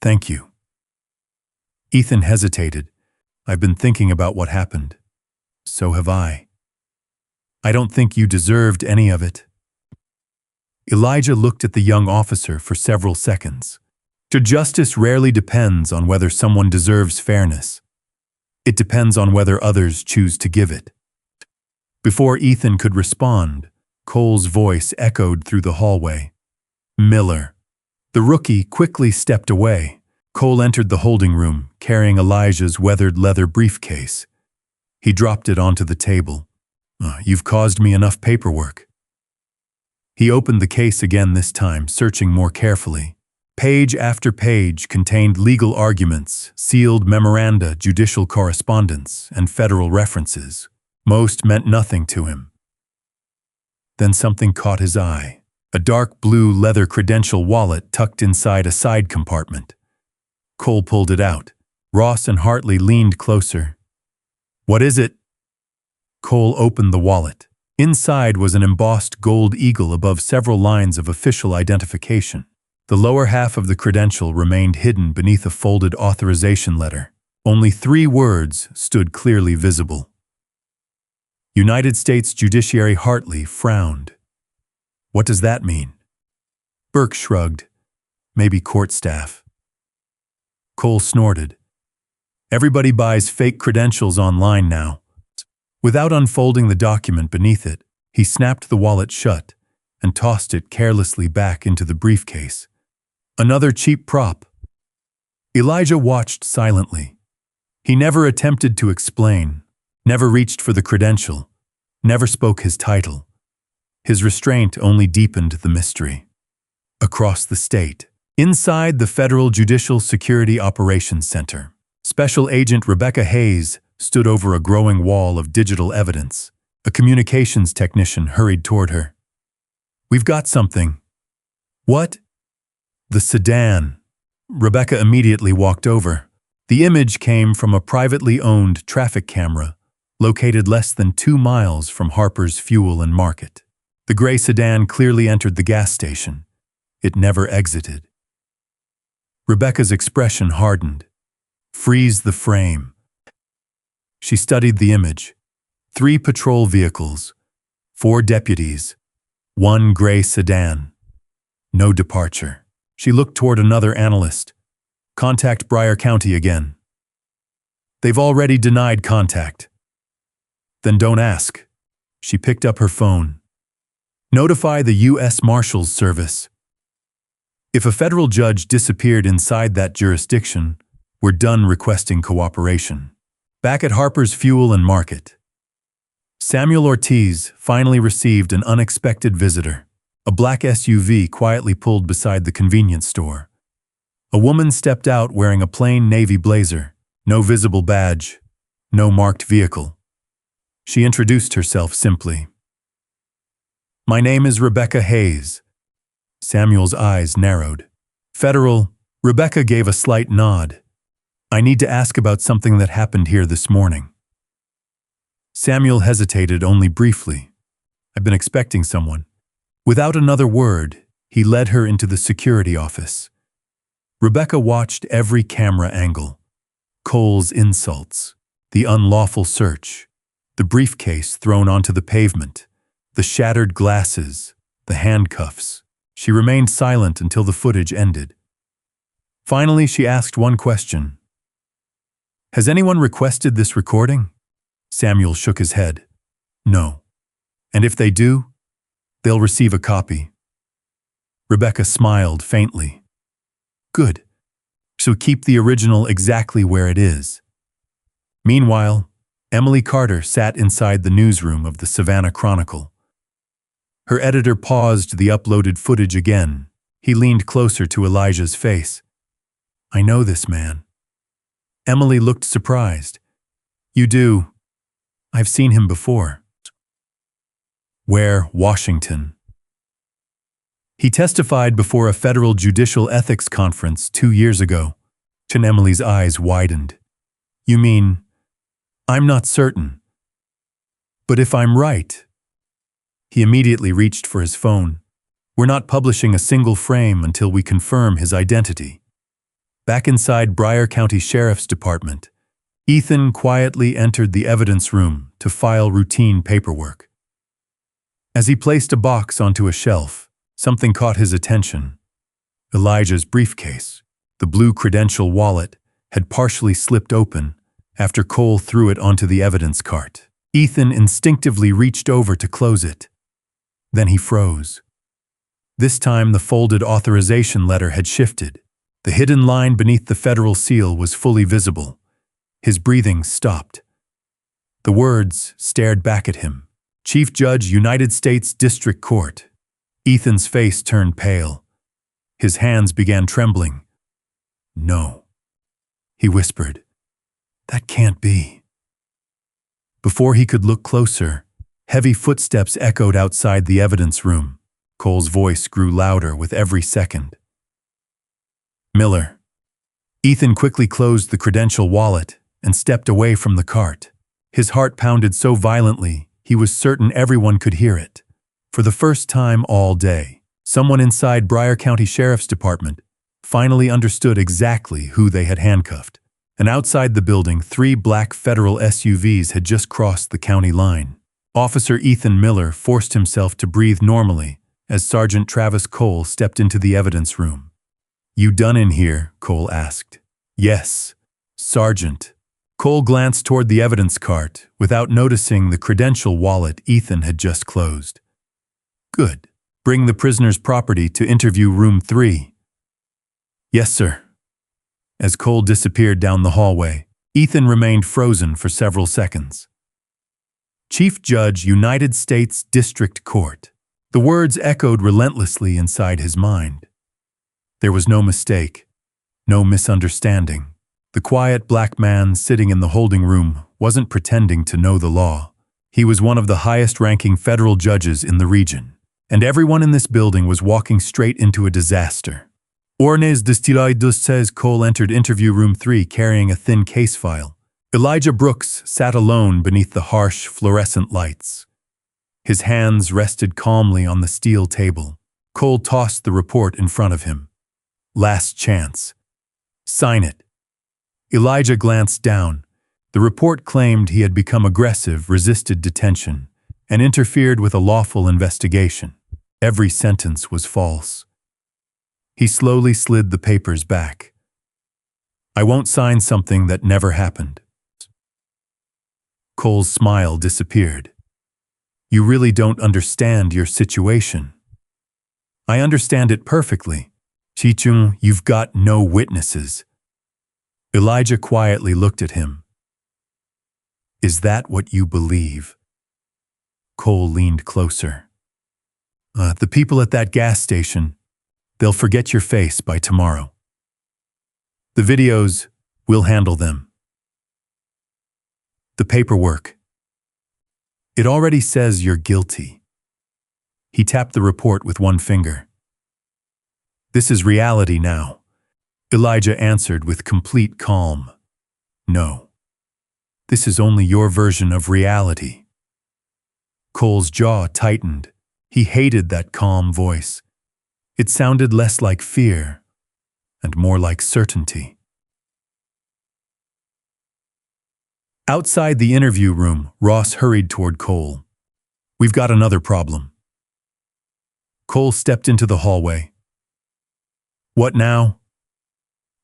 Thank you. Ethan hesitated. I've been thinking about what happened. So have I. I don't think you deserved any of it. Elijah looked at the young officer for several seconds. Justice rarely depends on whether someone deserves fairness. It depends on whether others choose to give it. Before Ethan could respond, Cole's voice echoed through the hallway. Miller. The rookie quickly stepped away. Cole entered the holding room, carrying Elijah's weathered leather briefcase. He dropped it onto the table. You've caused me enough paperwork. He opened the case again this time, searching more carefully. Page after page contained legal arguments, sealed memoranda, judicial correspondence, and federal references. Most meant nothing to him. Then something caught his eye. A dark blue leather credential wallet tucked inside a side compartment. Cole pulled it out. Ross and Hartley leaned closer. What is it? Cole opened the wallet. Inside was an embossed gold eagle above several lines of official identification. The lower half of the credential remained hidden beneath a folded authorization letter. Only 3 words stood clearly visible. United States Judiciary. Hartley frowned. What does that mean? Burke shrugged. Maybe court staff. Cole snorted. Everybody buys fake credentials online now. Without unfolding the document beneath it, he snapped the wallet shut and tossed it carelessly back into the briefcase. Another cheap prop. Elijah watched silently. He never attempted to explain, never reached for the credential, never spoke his title. His restraint only deepened the mystery. Across the state, inside the Federal Judicial Security Operations Center, Special Agent Rebecca Hayes stood over a growing wall of digital evidence. A communications technician hurried toward her. "We've got something." "What?" "The sedan." Rebecca immediately walked over. The image came from a privately owned traffic camera located less than 2 miles from Harper's Fuel and Market. The gray sedan clearly entered the gas station. It never exited. Rebecca's expression hardened. "Freeze the frame." She studied the image. 3 patrol vehicles, 4 deputies, 1 gray sedan. No departure. She looked toward another analyst. "Contact Bryan County again." "They've already denied contact." "Then don't ask." She picked up her phone. "Notify the U.S. Marshals Service." If a federal judge disappeared inside that jurisdiction, we're done requesting cooperation. Back at Harper's Fuel and Market, Samuel Ortiz finally received an unexpected visitor. A black SUV quietly pulled beside the convenience store. A woman stepped out wearing a plain navy blazer, no visible badge, no marked vehicle. She introduced herself simply. "My name is Rebecca Hayes." Samuel's eyes narrowed. "Federal." Rebecca gave a slight nod. "I need to ask about something that happened here this morning." Samuel hesitated only briefly. "I've been expecting someone." Without another word, he led her into the security office. Rebecca watched every camera angle. Cole's insults, the unlawful search, the briefcase thrown onto the pavement, the shattered glasses, the handcuffs. She remained silent until the footage ended. Finally, she asked one question. "Has anyone requested this recording?" Samuel shook his head. "No. And if they do, they'll receive a copy." Rebecca smiled faintly. "Good. So keep the original exactly where it is." Meanwhile, Emily Carter sat inside the newsroom of the Savannah Chronicle. Her editor paused the uploaded footage again. He leaned closer to Elijah's face. "I know this man." Emily looked surprised. "You do? I've seen him before." "Where? Washington?" "He testified before a federal judicial ethics conference 2 years ago." And Emily's eyes widened. "You mean?" "I'm not certain. But if I'm right..." He immediately reached for his phone. "We're not publishing a single frame until we confirm his identity." Back inside Bryan County Sheriff's Department, Ethan quietly entered the evidence room to file routine paperwork. As he placed a box onto a shelf, something caught his attention. Elijah's briefcase, the blue credential wallet, had partially slipped open after Cole threw it onto the evidence cart. Ethan instinctively reached over to close it. Then he froze. This time the folded authorization letter had shifted. The hidden line beneath the federal seal was fully visible. His breathing stopped. The words stared back at him. "Chief Judge, United States District Court." Ethan's face turned pale. His hands began trembling. "No," he whispered. "That can't be." Before he could look closer, heavy footsteps echoed outside the evidence room. Cole's voice grew louder with every second. "Miller." Ethan quickly closed the credential wallet and stepped away from the cart. His heart pounded so violently, he was certain everyone could hear it. For the first time all day, someone inside Bryan County Sheriff's Department finally understood exactly who they had handcuffed. And outside the building, 3 black federal SUVs had just crossed the county line. Officer Ethan Miller forced himself to breathe normally as Sergeant Travis Cole stepped into the evidence room. "You done in here?" Cole asked. Yes, Sergeant. Cole glanced toward the evidence cart without noticing the credential wallet Ethan had just closed. Good. Bring the prisoner's property to interview room 3. Yes, sir. As Cole disappeared down the hallway, Ethan remained frozen for several seconds. Chief Judge, United States District Court. The words echoed relentlessly inside his mind. There was no mistake, no misunderstanding. The quiet black man sitting in the holding room wasn't pretending to know the law. He was one of the highest-ranking federal judges in the region, and everyone in this building was walking straight into a disaster. Ornez Destilaïdus says Cole entered interview room 3 carrying a thin case file. Elijah Brooks sat alone beneath the harsh, fluorescent lights. His hands rested calmly on the steel table. Cole tossed the report in front of him. Last chance. Sign it. Elijah glanced down. The report claimed he had become aggressive, resisted detention, and interfered with a lawful investigation. Every sentence was false. He slowly slid the papers back. I won't sign something that never happened. Cole's smile disappeared. You really don't understand your situation. I understand it perfectly. Chichung, you've got no witnesses. Elijah quietly looked at him. Is that what you believe? Cole leaned closer. The people at that gas station, they'll forget your face by tomorrow. The videos, we'll handle them. The paperwork. It already says you're guilty. He tapped the report with one finger. This is reality now. Elijah answered with complete calm. No. This is only your version of reality. Cole's jaw tightened. He hated that calm voice. It sounded less like fear and more like certainty. Outside the interview room, Ross hurried toward Cole. We've got another problem. Cole stepped into the hallway. What now?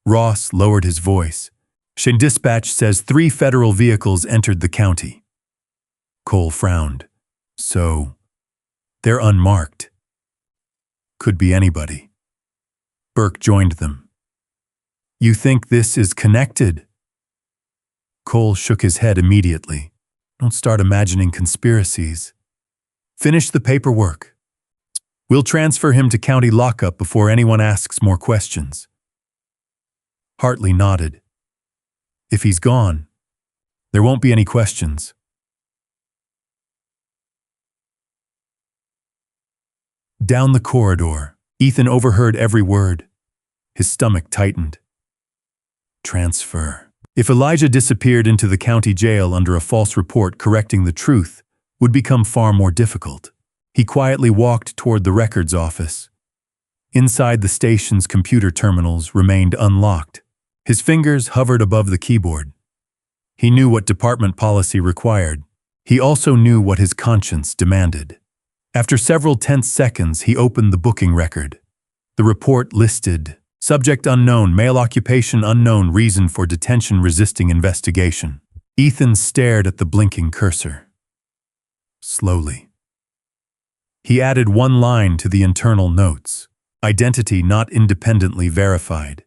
Ross lowered his voice. Shin Dispatch says 3 federal vehicles entered the county. Cole frowned. So, they're unmarked. Could be anybody. Burke joined them. You think this is connected? Cole shook his head immediately. Don't start imagining conspiracies. Finish the paperwork. We'll transfer him to county lockup before anyone asks more questions. Hartley nodded. If he's gone, there won't be any questions. Down the corridor, Ethan overheard every word. His stomach tightened. Transfer. If Elijah disappeared into the county jail under a false report, correcting the truth would become far more difficult. He quietly walked toward the records office. Inside, the station's computer terminals remained unlocked. His fingers hovered above the keyboard. He knew what department policy required. He also knew what his conscience demanded. After several tense seconds, he opened the booking record. The report listed, subject unknown, male occupation unknown, reason for detention resisting investigation. Ethan stared at the blinking cursor. Slowly. He added one line to the internal notes. Identity not independently verified.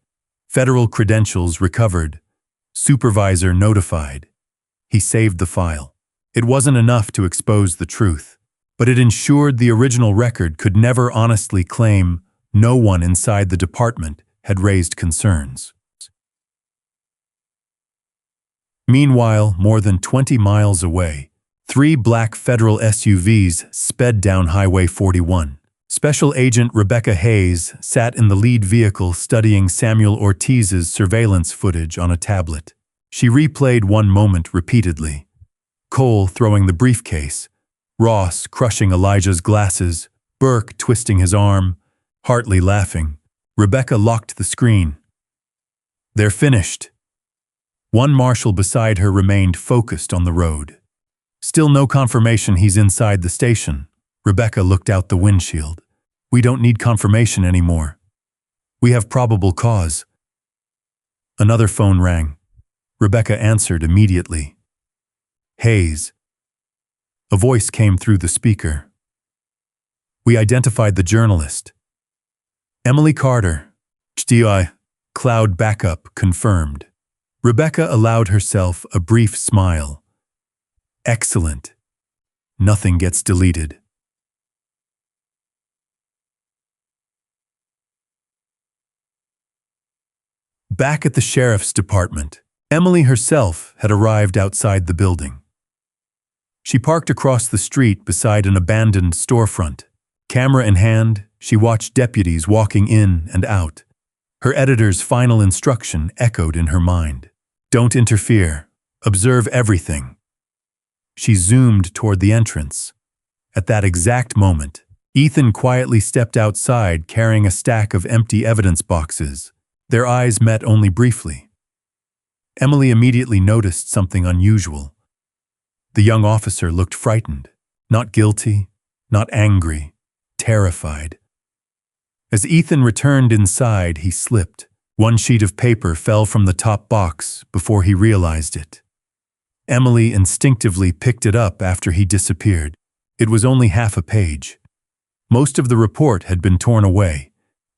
Federal credentials recovered. Supervisor notified. He saved the file. It wasn't enough to expose the truth, but it ensured the original record could never honestly claim no one inside the department had raised concerns. Meanwhile, more than 20 miles away, 3 black federal SUVs sped down Highway 41. Special Agent Rebecca Hayes sat in the lead vehicle studying Samuel Ortiz's surveillance footage on a tablet. She replayed one moment repeatedly. Cole throwing the briefcase, Ross crushing Elijah's glasses, Burke twisting his arm, Hartley laughing. Rebecca locked the screen. They're finished. One marshal beside her remained focused on the road. Still no confirmation he's inside the station. Rebecca looked out the windshield. We don't need confirmation anymore. We have probable cause. Another phone rang. Rebecca answered immediately. Hayes. A voice came through the speaker. We identified the journalist. Emily Carter. HDI. Cloud backup confirmed. Rebecca allowed herself a brief smile. Excellent. Nothing gets deleted. Back at the sheriff's department, Emily herself had arrived outside the building. She parked across the street beside an abandoned storefront. Camera in hand, she watched deputies walking in and out. Her editor's final instruction echoed in her mind. Don't interfere. Observe everything. She zoomed toward the entrance. At that exact moment, Ethan quietly stepped outside carrying a stack of empty evidence boxes. Their eyes met only briefly. Emily immediately noticed something unusual. The young officer looked frightened, not guilty, not angry, terrified. As Ethan returned inside, he slipped. One sheet of paper fell from the top box before he realized it. Emily instinctively picked it up after he disappeared. It was only half a page. Most of the report had been torn away,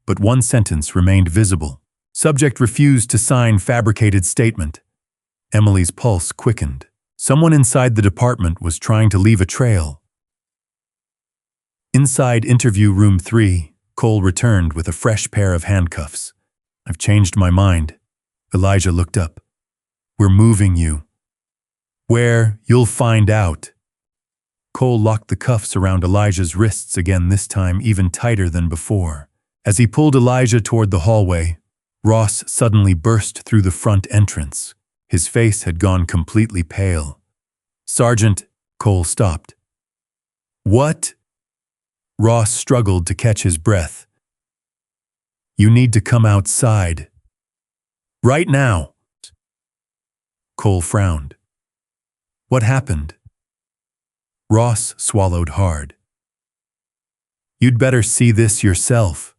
but one sentence remained visible. Subject refused to sign fabricated statement. Emily's pulse quickened. Someone inside the department was trying to leave a trail. Inside interview room 3, Cole returned with a fresh pair of handcuffs. I've changed my mind. Elijah looked up. We're moving you. Where? You'll find out. Cole locked the cuffs around Elijah's wrists again, this time even tighter than before. As he pulled Elijah toward the hallway, Ross suddenly burst through the front entrance. His face had gone completely pale. Sergeant, Cole stopped. What? Ross struggled to catch his breath. You need to come outside. Right now. Cole frowned. What happened? Ross swallowed hard. You'd better see this yourself.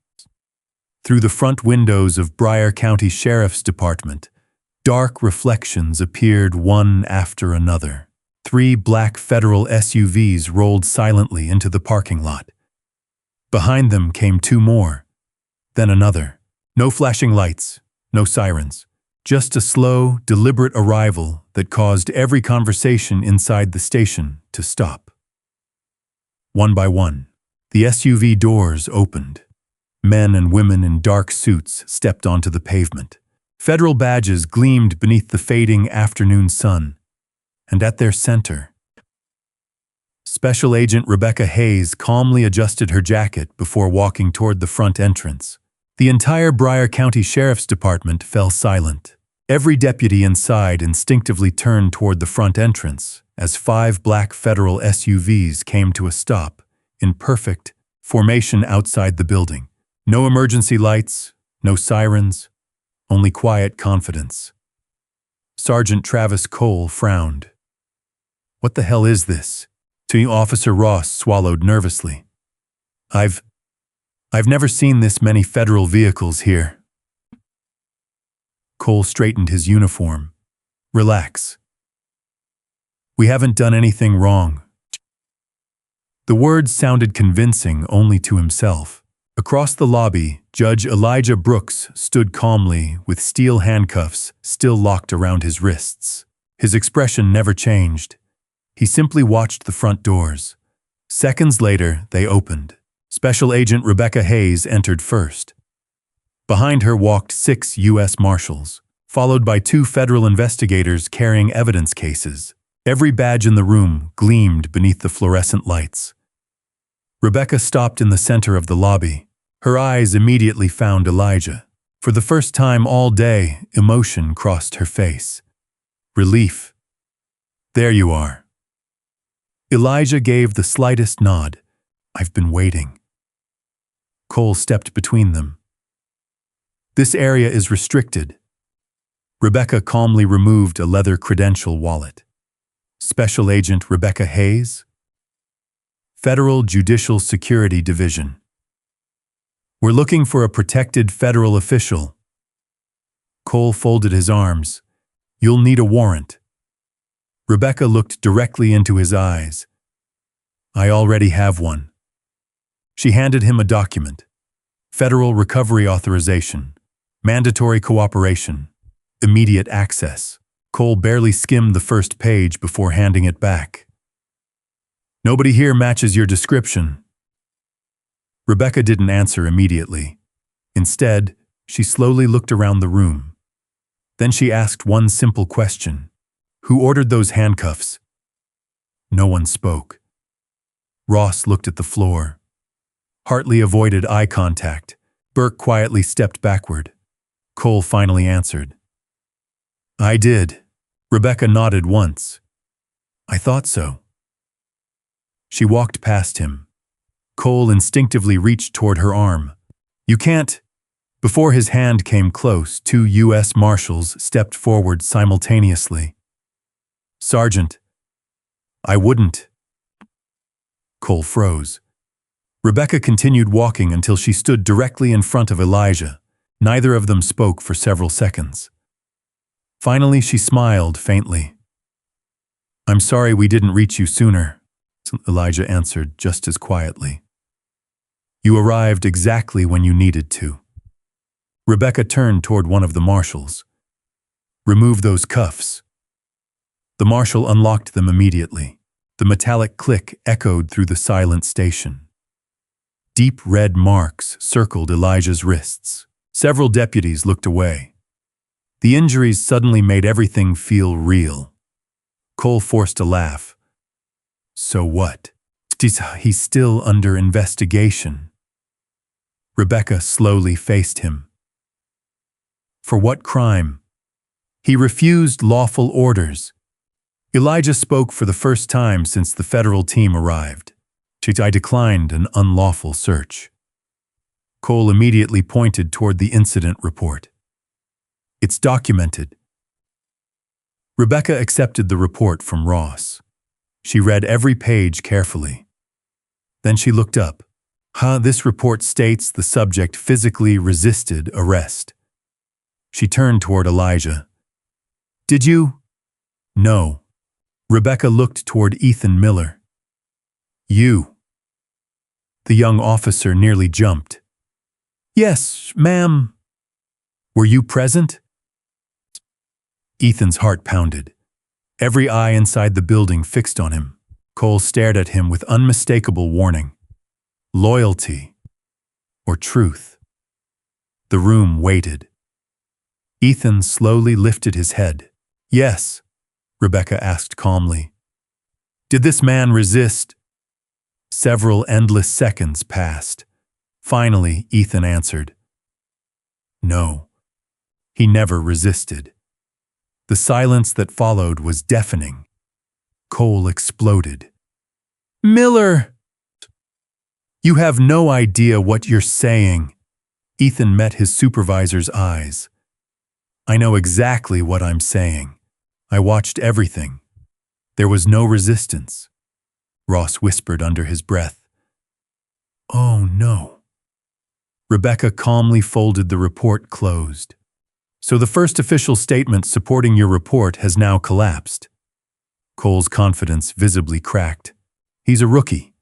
Through the front windows of Bryan County Sheriff's Department, dark reflections appeared one after another. 3 black federal SUVs rolled silently into the parking lot. Behind them came 2 more, then another. No flashing lights, no sirens. Just a slow, deliberate arrival that caused every conversation inside the station to stop. One by one, the SUV doors opened. Men and women in dark suits stepped onto the pavement. Federal badges gleamed beneath the fading afternoon sun. And at their center, Special Agent Rebecca Hayes calmly adjusted her jacket before walking toward the front entrance. The entire Bryan County Sheriff's Department fell silent. Every deputy inside instinctively turned toward the front entrance as 5 black federal SUVs came to a stop in perfect formation outside the building. No emergency lights, no sirens, only quiet confidence. Sergeant Travis Cole frowned. What the hell is this? Officer Ross swallowed nervously. I've never seen this many federal vehicles here. Cole straightened his uniform. Relax. We haven't done anything wrong. The words sounded convincing only to himself. Across the lobby, Judge Elijah Brooks stood calmly with steel handcuffs still locked around his wrists. His expression never changed. He simply watched the front doors. Seconds later, they opened. Special Agent Rebecca Hayes entered first. Behind her walked 6 U.S. Marshals, followed by 2 federal investigators carrying evidence cases. Every badge in the room gleamed beneath the fluorescent lights. Rebecca stopped in the center of the lobby. Her eyes immediately found Elijah. For the first time all day, emotion crossed her face. Relief. There you are. Elijah gave the slightest nod. I've been waiting. Cole stepped between them. This area is restricted. Rebecca calmly removed a leather credential wallet. Special Agent Rebecca Hayes, Federal Judicial Security Division. We're looking for a protected federal official. Cole folded his arms. You'll need a warrant. Rebecca looked directly into his eyes. I already have one. She handed him a document. Federal Recovery Authorization. Mandatory cooperation. Immediate access. Cole barely skimmed the first page before handing it back. Nobody here matches your description. Rebecca didn't answer immediately. Instead, she slowly looked around the room. Then she asked one simple question. Who ordered those handcuffs? No one spoke. Ross looked at the floor. Hartley avoided eye contact. Burke quietly stepped backward. Cole finally answered. I did. Rebecca nodded once. I thought so. She walked past him. Cole instinctively reached toward her arm. You can't. Before his hand came close, 2 U.S. Marshals stepped forward simultaneously. Sergeant. I wouldn't. Cole froze. Rebecca continued walking until she stood directly in front of Elijah. Neither of them spoke for several seconds. Finally, she smiled faintly. I'm sorry we didn't reach you sooner, Elijah answered just as quietly. You arrived exactly when you needed to. Rebecca turned toward one of the marshals. Remove those cuffs. The marshal unlocked them immediately. The metallic click echoed through the silent station. Deep red marks circled Elijah's wrists. Several deputies looked away. The injuries suddenly made everything feel real. Cole forced a laugh. So what? He's still under investigation. Rebecca slowly faced him. For what crime? He refused lawful orders. Elijah spoke for the first time since the federal team arrived. I declined an unlawful search. Cole immediately pointed toward the incident report. It's documented. Rebecca accepted the report from Ross. She read every page carefully. Then she looked up. This report states the subject physically resisted arrest. She turned toward Elijah. Did you? No. Rebecca looked toward Ethan Miller. You. The young officer nearly jumped. Yes, ma'am. Were you present? Ethan's heart pounded. Every eye inside the building fixed on him. Cole stared at him with unmistakable warning. Loyalty or truth? The room waited. Ethan slowly lifted his head. Yes, Rebecca asked calmly. Did this man resist? Several endless seconds passed. Finally, Ethan answered. No, he never resisted. The silence that followed was deafening. Cole exploded. Miller! You have no idea what you're saying. Ethan met his supervisor's eyes. I know exactly what I'm saying. I watched everything. There was no resistance. Ross whispered under his breath. Oh no. Rebecca calmly folded the report closed. So the first official statement supporting your report has now collapsed. Cole's confidence visibly cracked. He's a rookie.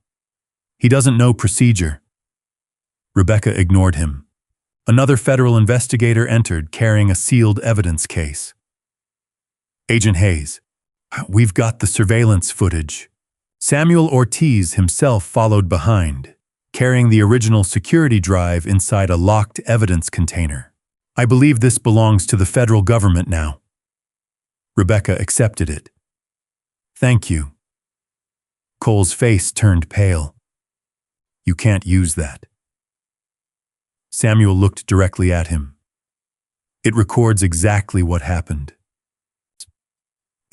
He doesn't know procedure. Rebecca ignored him. Another federal investigator entered carrying a sealed evidence case. Agent Hayes, we've got the surveillance footage. Samuel Ortiz himself followed behind, carrying the original security drive inside a locked evidence container. I believe this belongs to the federal government now. Rebecca accepted it. Thank you. Cole's face turned pale. You can't use that. Samuel looked directly at him. It records exactly what happened.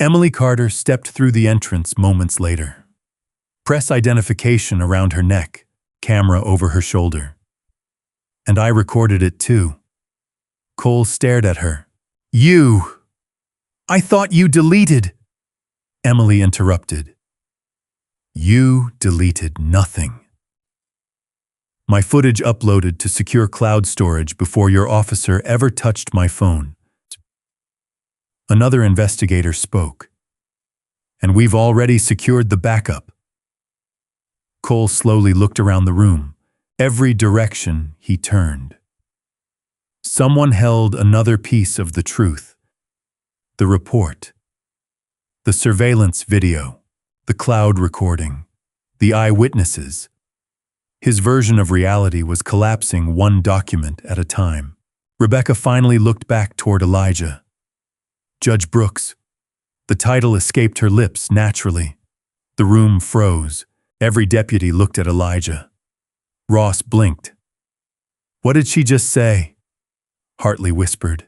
Emily Carter stepped through the entrance moments later. Press identification around her neck, camera over her shoulder. And I recorded it too. Cole stared at her. You! I thought you deleted. Emily interrupted. You deleted nothing. My footage uploaded to secure cloud storage before your officer ever touched my phone. Another investigator spoke. And we've already secured the backup. Cole slowly looked around the room. Every direction he turned. Someone held another piece of the truth. The report. The surveillance video. The cloud recording. The eyewitnesses. His version of reality was collapsing one document at a time. Rebecca finally looked back toward Elijah. Judge Brooks. The title escaped her lips naturally. The room froze. Every deputy looked at Elijah. Ross blinked. What did she just say? Hartley whispered.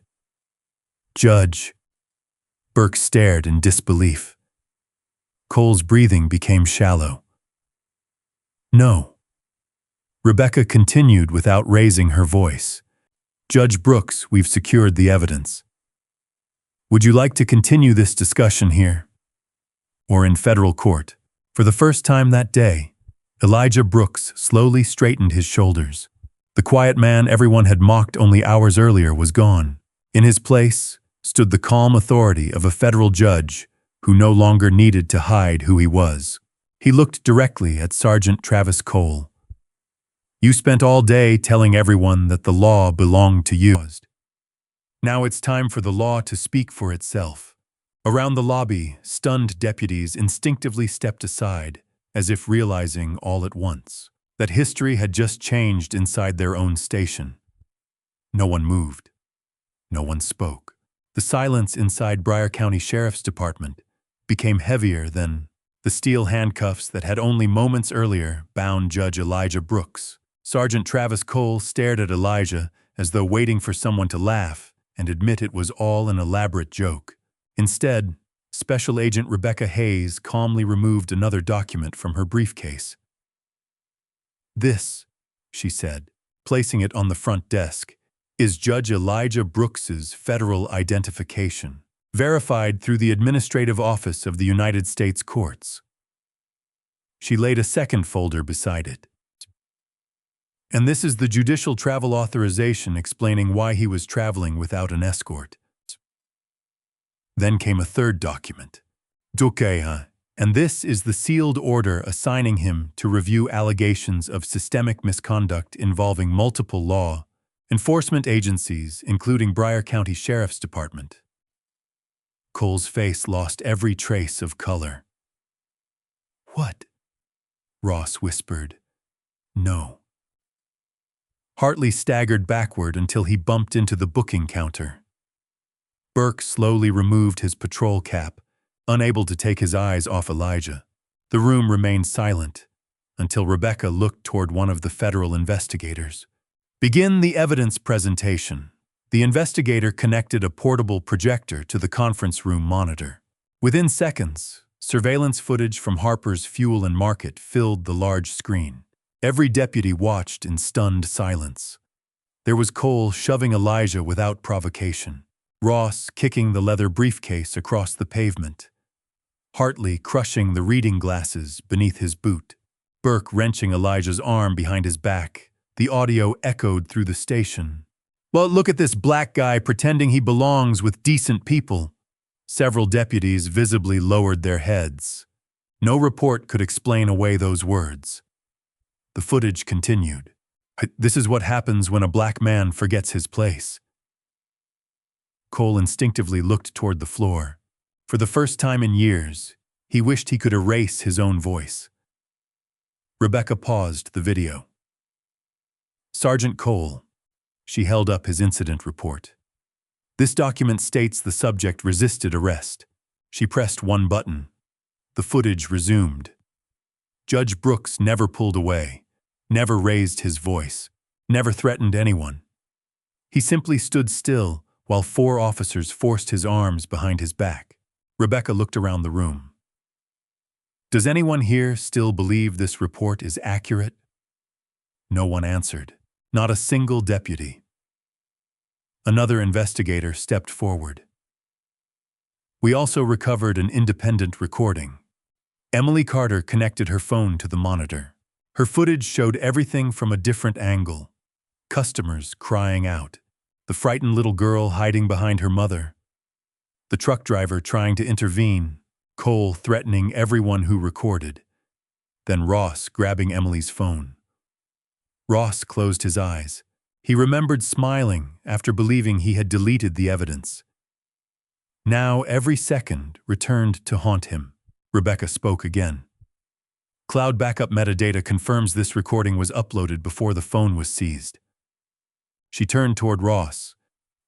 Judge. Burke stared in disbelief. Cole's breathing became shallow. No. Rebecca continued without raising her voice. Judge Brooks, we've secured the evidence. Would you like to continue this discussion here? Or in federal court? For the first time that day, Elijah Brooks slowly straightened his shoulders. The quiet man everyone had mocked only hours earlier was gone. In his place stood the calm authority of a federal judge who no longer needed to hide who he was. He looked directly at Sergeant Travis Cole. You spent all day telling everyone that the law belonged to you. Now it's time for the law to speak for itself. Around the lobby, stunned deputies instinctively stepped aside, as if realizing all at once that history had just changed inside their own station. No one moved. No one spoke. The silence inside Broward County Sheriff's Department became heavier than the steel handcuffs that had only moments earlier bound Judge Elijah Brooks. Sergeant Travis Cole stared at Elijah as though waiting for someone to laugh and admit it was all an elaborate joke. Instead, Special Agent Rebecca Hayes calmly removed another document from her briefcase. This, she said, placing it on the front desk, is Judge Elijah Brooks's federal identification, verified through the Administrative Office of the United States Courts. She laid a second folder beside it. And this is the judicial travel authorization explaining why he was traveling without an escort. Then came a third document. And this is the sealed order assigning him to review allegations of systemic misconduct involving multiple law enforcement agencies, including Broward County Sheriff's Department. Cole's face lost every trace of color. What? Ross whispered. No. Hartley staggered backward until he bumped into the booking counter. Burke slowly removed his patrol cap, unable to take his eyes off Elijah. The room remained silent until Rebecca looked toward one of the federal investigators. Begin the evidence presentation. The investigator connected a portable projector to the conference room monitor. Within seconds, surveillance footage from Harper's Fuel and Market filled the large screen. Every deputy watched in stunned silence. There was Cole shoving Elijah without provocation, Ross kicking the leather briefcase across the pavement, Hartley crushing the reading glasses beneath his boot, Burke wrenching Elijah's arm behind his back. The audio echoed through the station. Well, look at this black guy pretending he belongs with decent people. Several deputies visibly lowered their heads. No report could explain away those words. The footage continued. This is what happens when a black man forgets his place. Cole instinctively looked toward the floor. For the first time in years, he wished he could erase his own voice. Rebecca paused the video. Sergeant Cole. She held up his incident report. This document states the subject resisted arrest. She pressed one button. The footage resumed. Judge Brooks never pulled away, never raised his voice, never threatened anyone. He simply stood still while 4 officers forced his arms behind his back. Rebecca looked around the room. Does anyone here still believe this report is accurate? No one answered. Not a single deputy. Another investigator stepped forward. We also recovered an independent recording. Emily Carter connected her phone to the monitor. Her footage showed everything from a different angle. Customers crying out. The frightened little girl hiding behind her mother. The truck driver trying to intervene, Cole threatening everyone who recorded, then Ross grabbing Emily's phone. Ross closed his eyes. He remembered smiling after believing he had deleted the evidence. Now every second returned to haunt him. Rebecca spoke again. Cloud backup metadata confirms this recording was uploaded before the phone was seized. She turned toward Ross.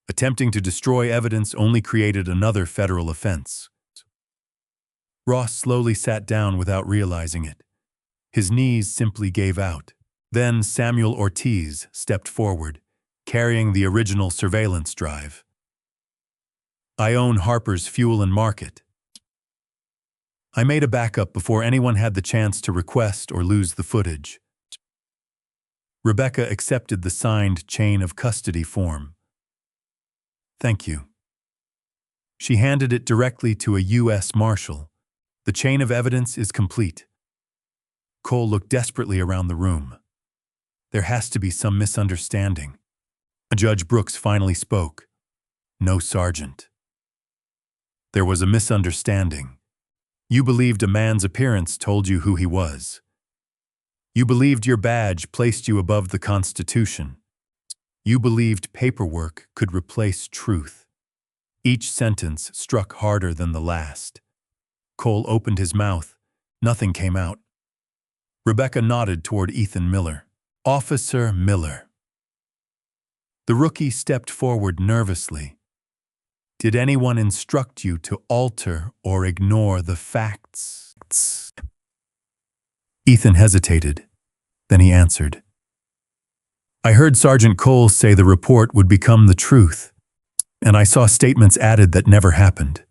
Attempting to destroy evidence only created another federal offense. Ross slowly sat down without realizing it. His knees simply gave out. Then Samuel Ortiz stepped forward, carrying the original surveillance drive. I own Harper's Fuel and Market. I made a backup before anyone had the chance to request or lose the footage. Rebecca accepted the signed chain of custody form. Thank you. She handed it directly to a U.S. Marshal. The chain of evidence is complete. Cole looked desperately around the room. There has to be some misunderstanding. Judge Brooks finally spoke. No, Sergeant. There was a misunderstanding. You believed a man's appearance told you who he was. You believed your badge placed you above the Constitution. You believed paperwork could replace truth. Each sentence struck harder than the last. Cole opened his mouth. Nothing came out. Rebecca nodded toward Ethan Miller. Officer Miller. The rookie stepped forward nervously. Did anyone instruct you to alter or ignore the facts? Ethan hesitated. Then he answered. I heard Sergeant Cole say the report would become the truth, and I saw statements added that never happened.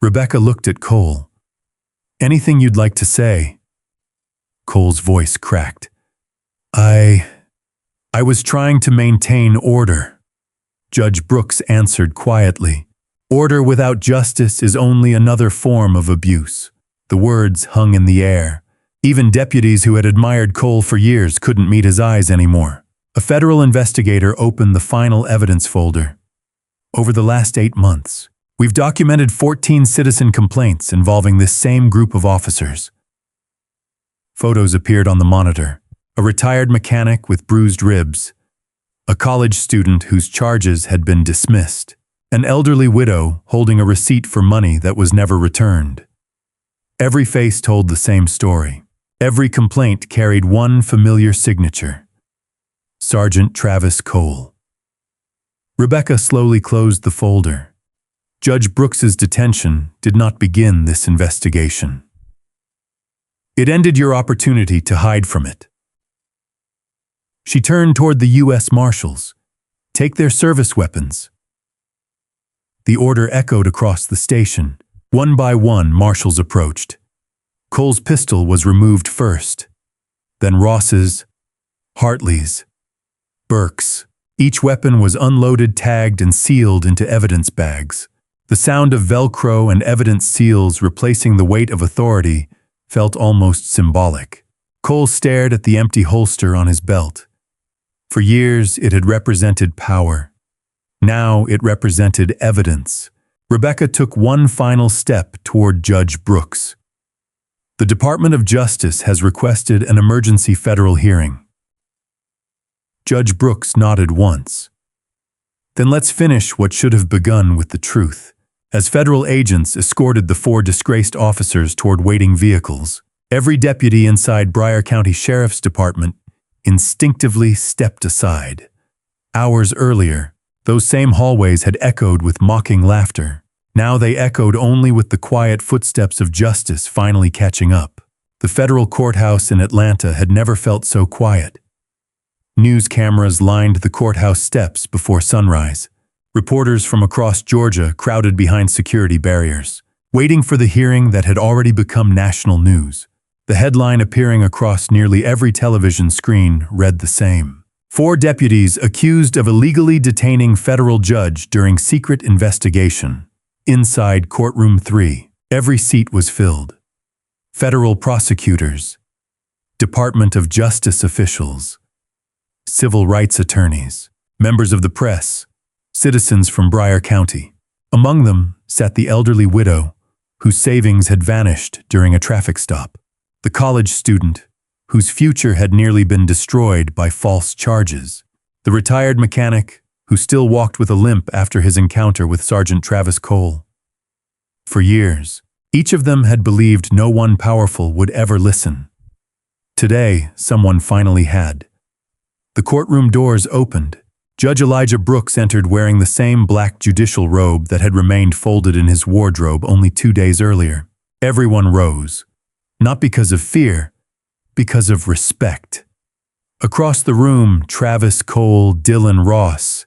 Rebecca looked at Cole. Anything you'd like to say? Cole's voice cracked. I was trying to maintain order. Judge Brooks answered quietly. Order without justice is only another form of abuse. The words hung in the air. Even deputies who had admired Cole for years couldn't meet his eyes anymore. A federal investigator opened the final evidence folder. Over the last 8 months, we've documented 14 citizen complaints involving this same group of officers. Photos appeared on the monitor. A retired mechanic with bruised ribs, a college student whose charges had been dismissed, an elderly widow holding a receipt for money that was never returned. Every face told the same story. Every complaint carried one familiar signature. Sergeant Travis Cole. Rebecca slowly closed the folder. Judge Brooks's detention did not begin this investigation. It ended your opportunity to hide from it. She turned toward the U.S. Marshals. Take their service weapons. The order echoed across the station. One by one, marshals approached. Cole's pistol was removed first. Then Ross's, Hartley's, Burke's. Each weapon was unloaded, tagged, and sealed into evidence bags. The sound of Velcro and evidence seals replacing the weight of authority felt almost symbolic. Cole stared at the empty holster on his belt. For years, it had represented power. Now it represented evidence. Rebecca took one final step toward Judge Brooks. The Department of Justice has requested an emergency federal hearing. Judge Brooks nodded once. Then let's finish what should have begun with the truth. As federal agents escorted the 4 disgraced officers toward waiting vehicles, every deputy inside Broward County Sheriff's Department instinctively stepped aside. Hours earlier, those same hallways had echoed with mocking laughter. Now they echoed only with the quiet footsteps of justice finally catching up. The federal courthouse in Atlanta had never felt so quiet. News cameras lined the courthouse steps before sunrise. Reporters from across Georgia crowded behind security barriers, waiting for the hearing that had already become national news. The headline appearing across nearly every television screen read the same. 4 deputies accused of illegally detaining federal judge during secret investigation. Inside courtroom 3, every seat was filled. Federal prosecutors, Department of Justice officials, civil rights attorneys, members of the press, citizens from Broward County. Among them sat the elderly widow, whose savings had vanished during a traffic stop, the college student, whose future had nearly been destroyed by false charges, the retired mechanic, who still walked with a limp after his encounter with Sergeant Travis Cole. For years, each of them had believed no one powerful would ever listen. Today, someone finally had. The courtroom doors opened. Judge Elijah Brooks entered wearing the same black judicial robe that had remained folded in his wardrobe only 2 days earlier. Everyone rose, not because of fear, because of respect. Across the room, Travis Cole, Dylan Ross,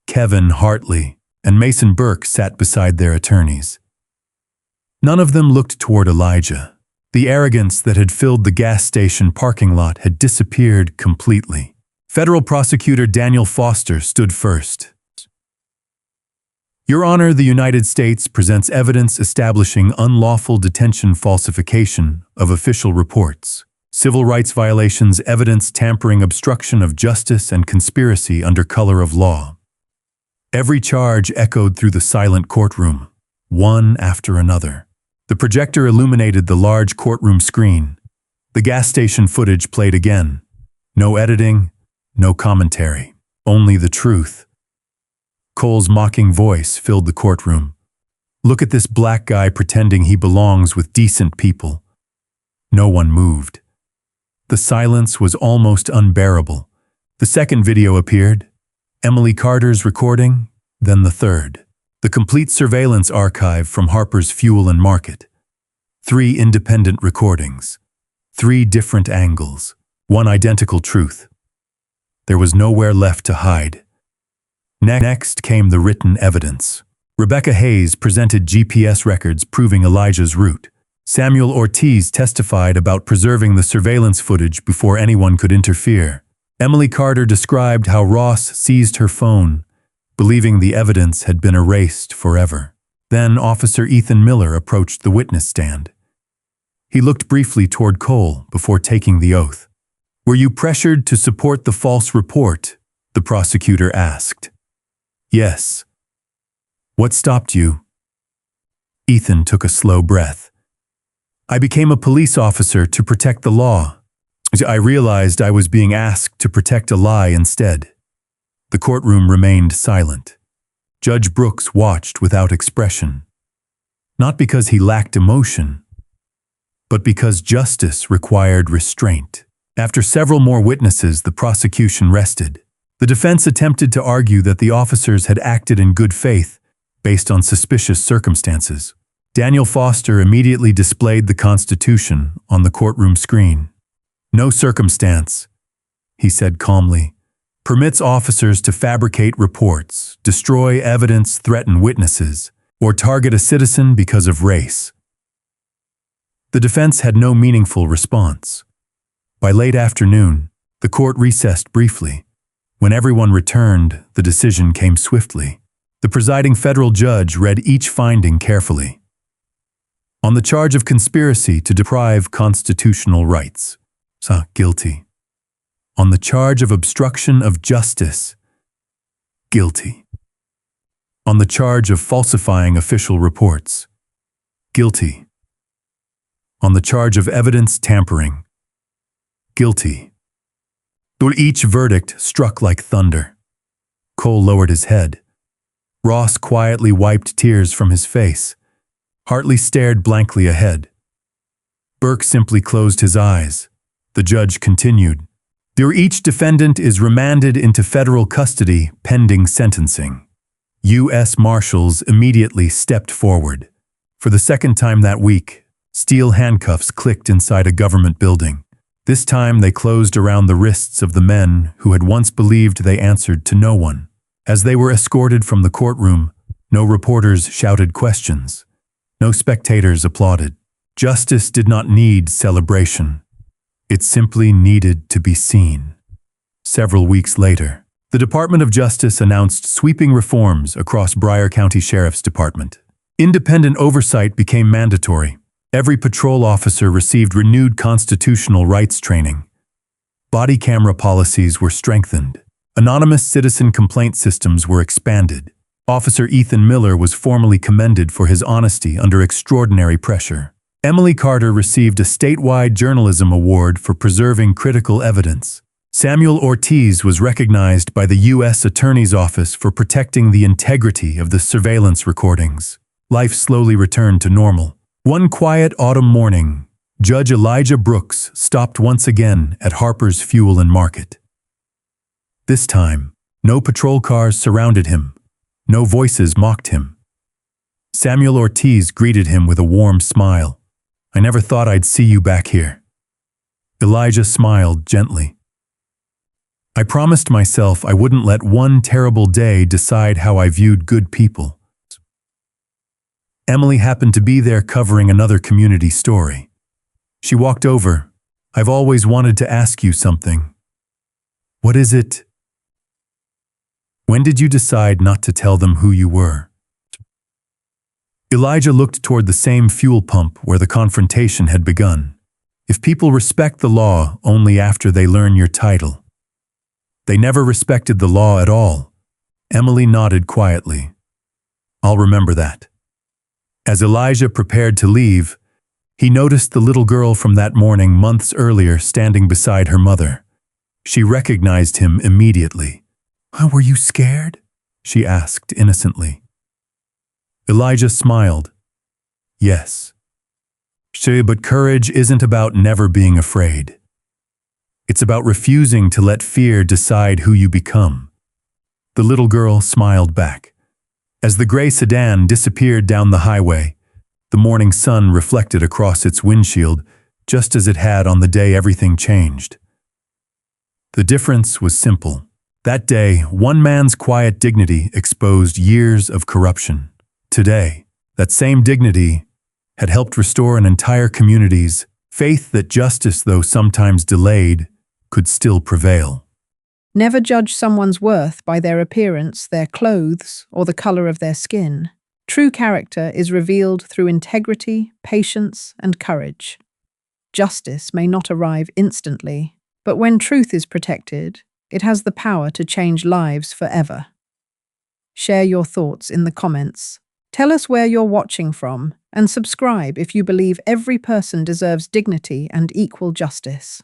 Kevin Hartley, and Mason Burke sat beside their attorneys. None of them looked toward Elijah. The arrogance that had filled the gas station parking lot had disappeared completely. Federal Prosecutor Daniel Foster stood first. Your Honor, the United States presents evidence establishing unlawful detention falsification of official reports, civil rights violations, evidence tampering, obstruction of justice, and conspiracy under color of law. Every charge echoed through the silent courtroom, one after another. The projector illuminated the large courtroom screen. The gas station footage played again. No editing, no commentary, only the truth. Cole's mocking voice filled the courtroom. Look at this black guy pretending he belongs with decent people. No one moved. The silence was almost unbearable. The second video appeared, Emily Carter's recording, then the third. The complete surveillance archive from Harper's Fuel and Market. 3 independent recordings. 3 different angles. 1 identical truth. There was nowhere left to hide. Next came the written evidence. Rebecca Hayes presented GPS records proving Elijah's route. Samuel Ortiz testified about preserving the surveillance footage before anyone could interfere. Emily Carter described how Ross seized her phone, believing the evidence had been erased forever. Then Officer Ethan Miller approached the witness stand. He looked briefly toward Cole before taking the oath. Were you pressured to support the false report? The prosecutor asked. Yes. What stopped you? Ethan took a slow breath. I became a police officer to protect the law. I realized I was being asked to protect a lie instead. The courtroom remained silent. Judge Brooks watched without expression. Not because he lacked emotion, but because justice required restraint. After several more witnesses, the prosecution rested. The defense attempted to argue that the officers had acted in good faith based on suspicious circumstances. Daniel Foster immediately displayed the Constitution on the courtroom screen. No circumstance, he said calmly, permits officers to fabricate reports, destroy evidence, threaten witnesses, or target a citizen because of race. The defense had no meaningful response. By late afternoon, the court recessed briefly. When everyone returned, the decision came swiftly. The presiding federal judge read each finding carefully. On the charge of conspiracy to deprive constitutional rights, guilty. On the charge of obstruction of justice, guilty. On the charge of falsifying official reports, guilty. On the charge of evidence tampering, guilty. Each verdict struck like thunder. Cole lowered his head. Ross quietly wiped tears from his face. Hartley stared blankly ahead. Burke simply closed his eyes. The judge continued. Each defendant is remanded into federal custody pending sentencing. U.S. Marshals immediately stepped forward. For the second time that week, steel handcuffs clicked inside a government building. This time they closed around the wrists of the men who had once believed they answered to no one. As they were escorted from the courtroom, no reporters shouted questions. No spectators applauded. Justice did not need celebration. It simply needed to be seen. Several weeks later, the Department of Justice announced sweeping reforms across Broward County Sheriff's Department. Independent oversight became mandatory. Every patrol officer received renewed constitutional rights training. Body camera policies were strengthened. Anonymous citizen complaint systems were expanded. Officer Ethan Miller was formally commended for his honesty under extraordinary pressure. Emily Carter received a statewide journalism award for preserving critical evidence. Samuel Ortiz was recognized by the U.S. Attorney's Office for protecting the integrity of the surveillance recordings. Life slowly returned to normal. One quiet autumn morning, Judge Elijah Brooks stopped once again at Harper's Fuel and Market. This time, no patrol cars surrounded him. No voices mocked him. Samuel Ortiz greeted him with a warm smile. "I never thought I'd see you back here." Elijah smiled gently. "I promised myself I wouldn't let one terrible day decide how I viewed good people." Emily happened to be there covering another community story. She walked over. "I've always wanted to ask you something." "What is it?" "When did you decide not to tell them who you were?" Elijah looked toward the same fuel pump where the confrontation had begun. "If people respect the law only after they learn your title." "They never respected the law at all." Emily nodded quietly. "I'll remember that." As Elijah prepared to leave, he noticed the little girl from that morning months earlier standing beside her mother. She recognized him immediately. "Were you scared?" she asked innocently. Elijah smiled. "Yes." But courage isn't about never being afraid. It's about refusing to let fear decide who you become. The little girl smiled back. As the gray sedan disappeared down the highway, the morning sun reflected across its windshield, just as it had on the day everything changed. The difference was simple. That day, one man's quiet dignity exposed years of corruption. Today, that same dignity had helped restore an entire community's faith that justice, though sometimes delayed, could still prevail. Never judge someone's worth by their appearance, their clothes, or the color of their skin. True character is revealed through integrity, patience, and courage. Justice may not arrive instantly, but when truth is protected, it has the power to change lives forever. Share your thoughts in the comments. Tell us where you're watching from, and subscribe if you believe every person deserves dignity and equal justice.